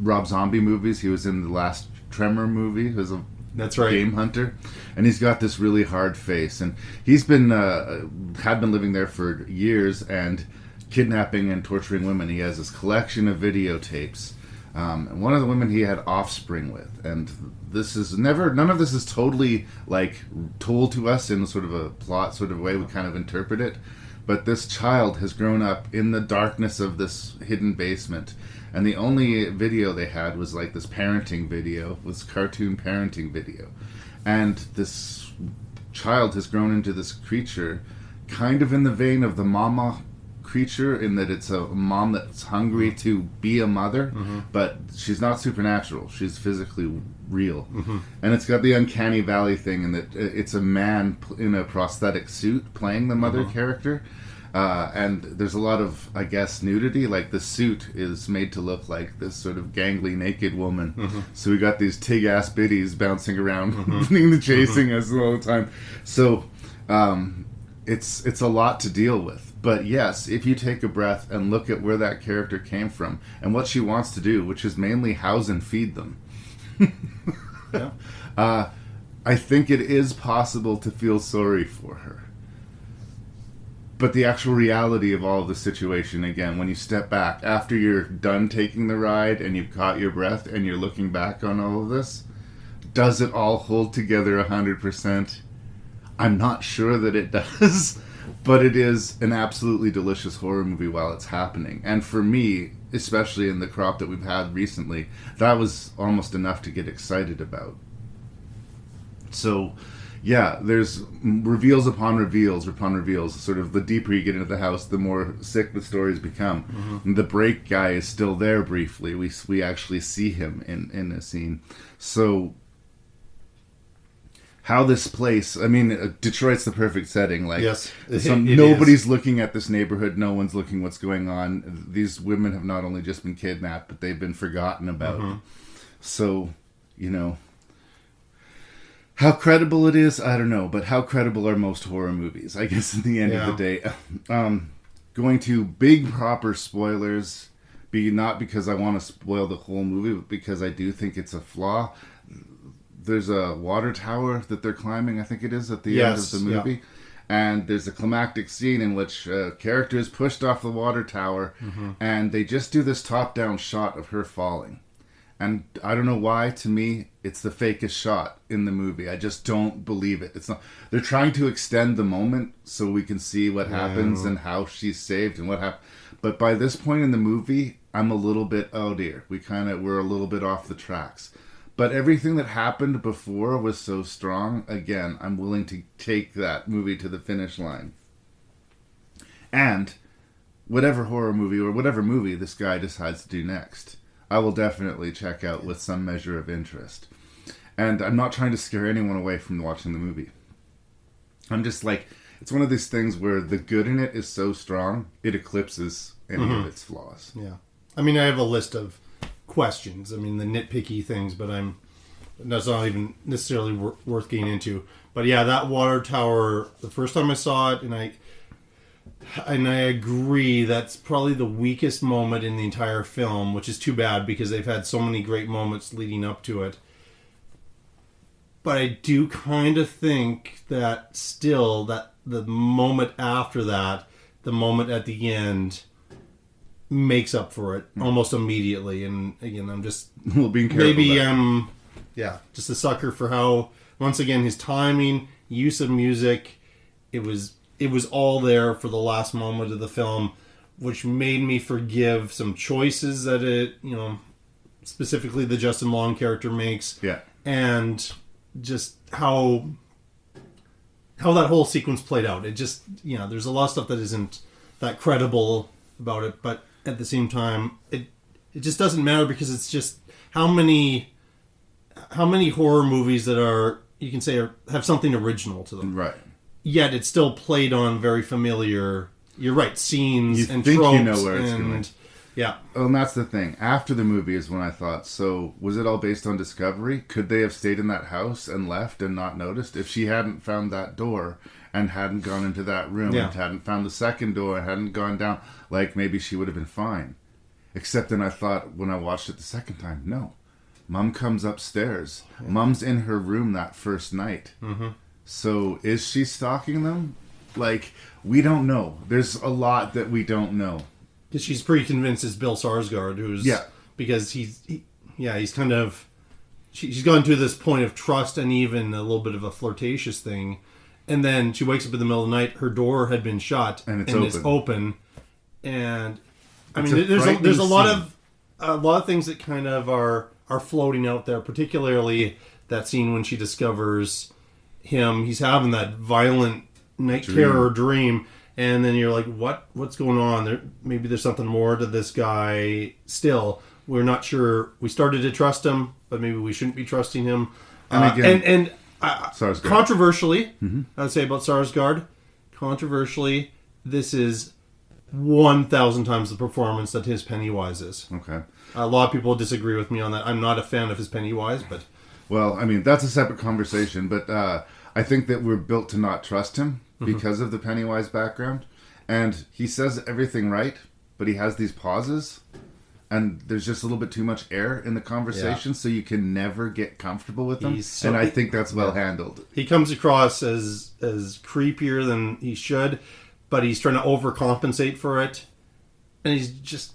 Rob Zombie movies. He was in the last Tremor movie as a That's right. game hunter, and he's got this really hard face. And he's been had been living there for years and kidnapping and torturing women. He has this collection of videotapes. And one of the women he had offspring with, and none of this is totally like told to us in sort of a plot sort of way. We kind of interpret it, but this child has grown up in the darkness of this hidden basement, and the only video they had was like this parenting video, this cartoon parenting video, and this child has grown into this creature, kind of in the vein of the mama creature, in that it's a mom that's hungry to be a mother, but she's not supernatural, she's physically real. And it's got the uncanny valley thing in that it's a man in a prosthetic suit playing the mother character, and there's a lot of, I guess, nudity. Like the suit is made to look like this sort of gangly naked woman, so we got these tig ass biddies bouncing around doing the chasing us all the time. So it's a lot to deal with. But yes, if you take a breath and look at where that character came from and what she wants to do, which is mainly house and feed them, I think it is possible to feel sorry for her. But the actual reality of all of the situation, again, when you step back, after you're done taking the ride and you've caught your breath and you're looking back on all of this, does it all hold together 100%? I'm not sure that it does. But it is an absolutely delicious horror movie while it's happening. And for me, especially in the crop that we've had recently, that was almost enough to get excited about. So, yeah, there's reveals upon reveals upon reveals. Sort of the deeper you get into the house, the more sick the stories become. The Brake guy is still there briefly. We actually see him in a scene. So how this place, I mean, Detroit's the perfect setting. Like, yes, nobody's looking at this neighborhood. No one's looking what's going on. These women have not only just been kidnapped, but they've been forgotten about. So, you know, how credible it is, I don't know. But how credible are most horror movies? I guess at the end of the day. Going to big proper spoilers, not because I want to spoil the whole movie, but because I do think it's a flaw. There's a water tower that they're climbing, I think it is, at the end of the movie. Yeah. And there's a climactic scene in which a character is pushed off the water tower, and they just do this top-down shot of her falling. And I don't know why, to me, it's the fakest shot in the movie. I just don't believe it. It's not. They're trying to extend the moment so we can see what happens and how she's saved and what happened. But by this point in the movie, I'm a little bit, oh dear, we're a little bit off the tracks. But everything that happened before was so strong. Again, I'm willing to take that movie to the finish line. And whatever horror movie or whatever movie this guy decides to do next, I will definitely check out with some measure of interest. And I'm not trying to scare anyone away from watching the movie. I'm just like, it's one of these things where the good in it is so strong, it eclipses any of its flaws. Yeah. I mean, I have a list of questions. I mean, the nitpicky things, but that's not even necessarily worth getting into. But yeah, that water tower, the first time I saw it, and I agree, that's probably the weakest moment in the entire film, which is too bad because they've had so many great moments leading up to it. But I do kind of think that still, that the moment after that, the moment at the end, makes up for it almost immediately. And again, I'm just being careful. Maybe just a sucker for how, once again, his timing, use of music, it was all there for the last moment of the film, which made me forgive some choices that it, specifically the Justin Long character makes. Yeah. And just how that whole sequence played out. It just, there's a lot of stuff that isn't that credible about it, but at the same time, it just doesn't matter because it's just how many horror movies that are, you can say, have something original to them. Right. Yet it's still played on very familiar, you're right, scenes and think tropes. You know where it's going. Yeah. Well, and that's the thing. After the movie is when I thought, so was it all based on discovery? Could they have stayed in that house and left and not noticed? If she hadn't found that door and hadn't gone into that room and hadn't found the second door and hadn't gone down, like maybe she would have been fine. Except then I thought when I watched it the second time, no. Mom comes upstairs. Mom's in her room that first night. Mm-hmm. So is she stalking them? Like, we don't know. There's a lot that we don't know. Because she's pretty convinced it's Bill Skarsgård, who's... Yeah. Because he's kind of... She's gone to this point of trust and even a little bit of a flirtatious thing. And then she wakes up in the middle of the night. Her door had been shut. And it's open. And, I mean, there's a lot of things that kind of are floating out there. Particularly that scene when she discovers him. He's having that violent night terror dream. And then you're like, what's going on? Maybe there's something more to this guy still. We're not sure. We started to trust him, but maybe we shouldn't be trusting him. And again, controversially, I would say about Skarsgård, controversially, this is 1,000 times the performance that his Pennywise is. Okay. A lot of people disagree with me on that. I'm not a fan of his Pennywise, but... Well, I mean, that's a separate conversation, but I think that we're built to not trust him because of the Pennywise background. And he says everything right, but he has these pauses. And there's just a little bit too much air in the conversation, so you can never get comfortable with him. And I think that's well handled. He comes across as creepier than he should, but he's trying to overcompensate for it. And he's just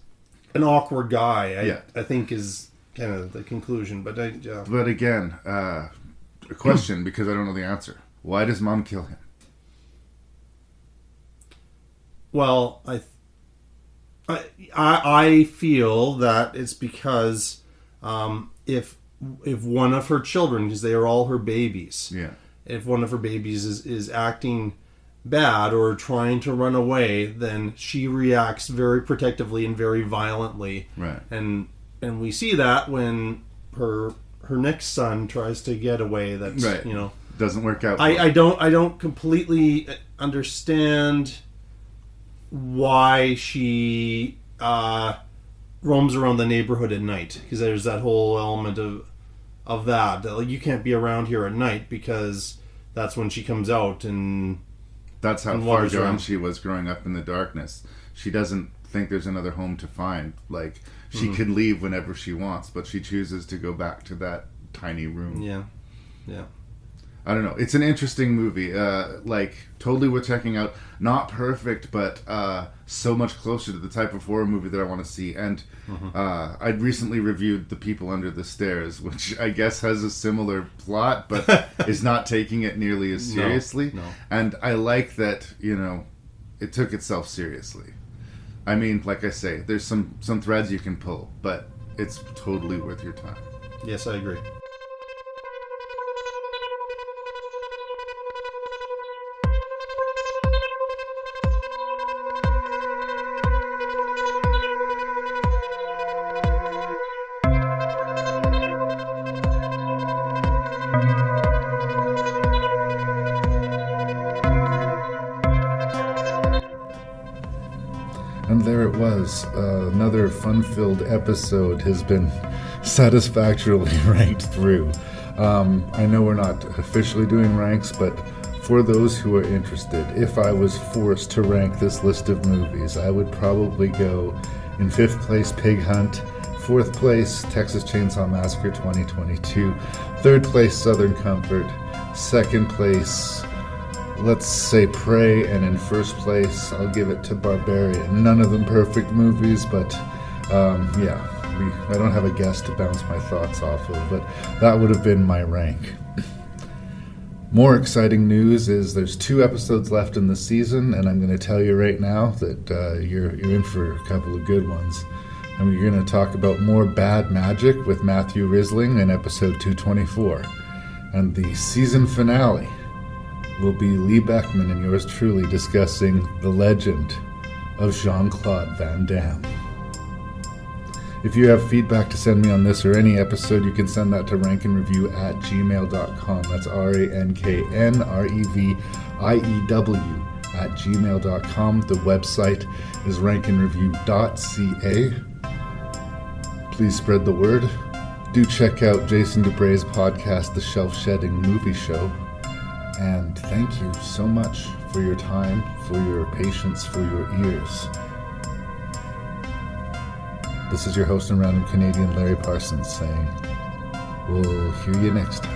an awkward guy, I think is kind of the conclusion. But again, a question, because I don't know the answer. Why does Mom kill him? Well, I feel that it's because if one of her children, because they are all her babies, if one of her babies is acting bad or trying to run away, then she reacts very protectively and very violently. Right. And we see that when her next son tries to get away. That's doesn't work out. I don't completely understand why she roams around the neighborhood at night, because there's that whole element of that like, you can't be around here at night because that's when she comes out, and that's how far gone she was growing up in the darkness. She doesn't think there's another home to find. Like, she can leave whenever she wants, but she chooses to go back to that tiny room. Yeah I don't know. It's an interesting movie. Totally worth checking out. Not perfect, but so much closer to the type of horror movie that I want to see. And I'd recently reviewed The People Under the Stairs, which I guess has a similar plot, but is not taking it nearly as seriously. No. And I like that, it took itself seriously. I mean, like I say, there's some threads you can pull, but it's totally worth your time. Yes, I agree. And there it was. Another fun-filled episode has been satisfactorily ranked through. I know we're not officially doing ranks, but for those who are interested, if I was forced to rank this list of movies, I would probably go in 5th place, Pighunt, 4th place, Texas Chainsaw Massacre 2022, 3rd place, Southern Comfort, 2nd place, let's say Prey, and in 1st place, I'll give it to Barbarian. None of them perfect movies, but I don't have a guest to bounce my thoughts off of, but that would have been my rank. More exciting news is there's 2 episodes left in the season, and I'm going to tell you right now that you're in for a couple of good ones. And we're going to talk about more Bad Magic with Matthew Risling in episode 224. And the season finale will be Lee Beckmann and yours truly discussing the legend of Jean-Claude Van Damme. If you have feedback to send me on this or any episode, you can send that to rankandreview@gmail.com. That's ranknreview@gmail.com. The website is rankandreview.ca. Please spread the word. Do check out Jason Dubray's podcast, The Shelf Shedding Movie Show. And thank you so much for your time, for your patience, for your ears. This is your host and random Canadian Larry Parsons saying, we'll hear you next time.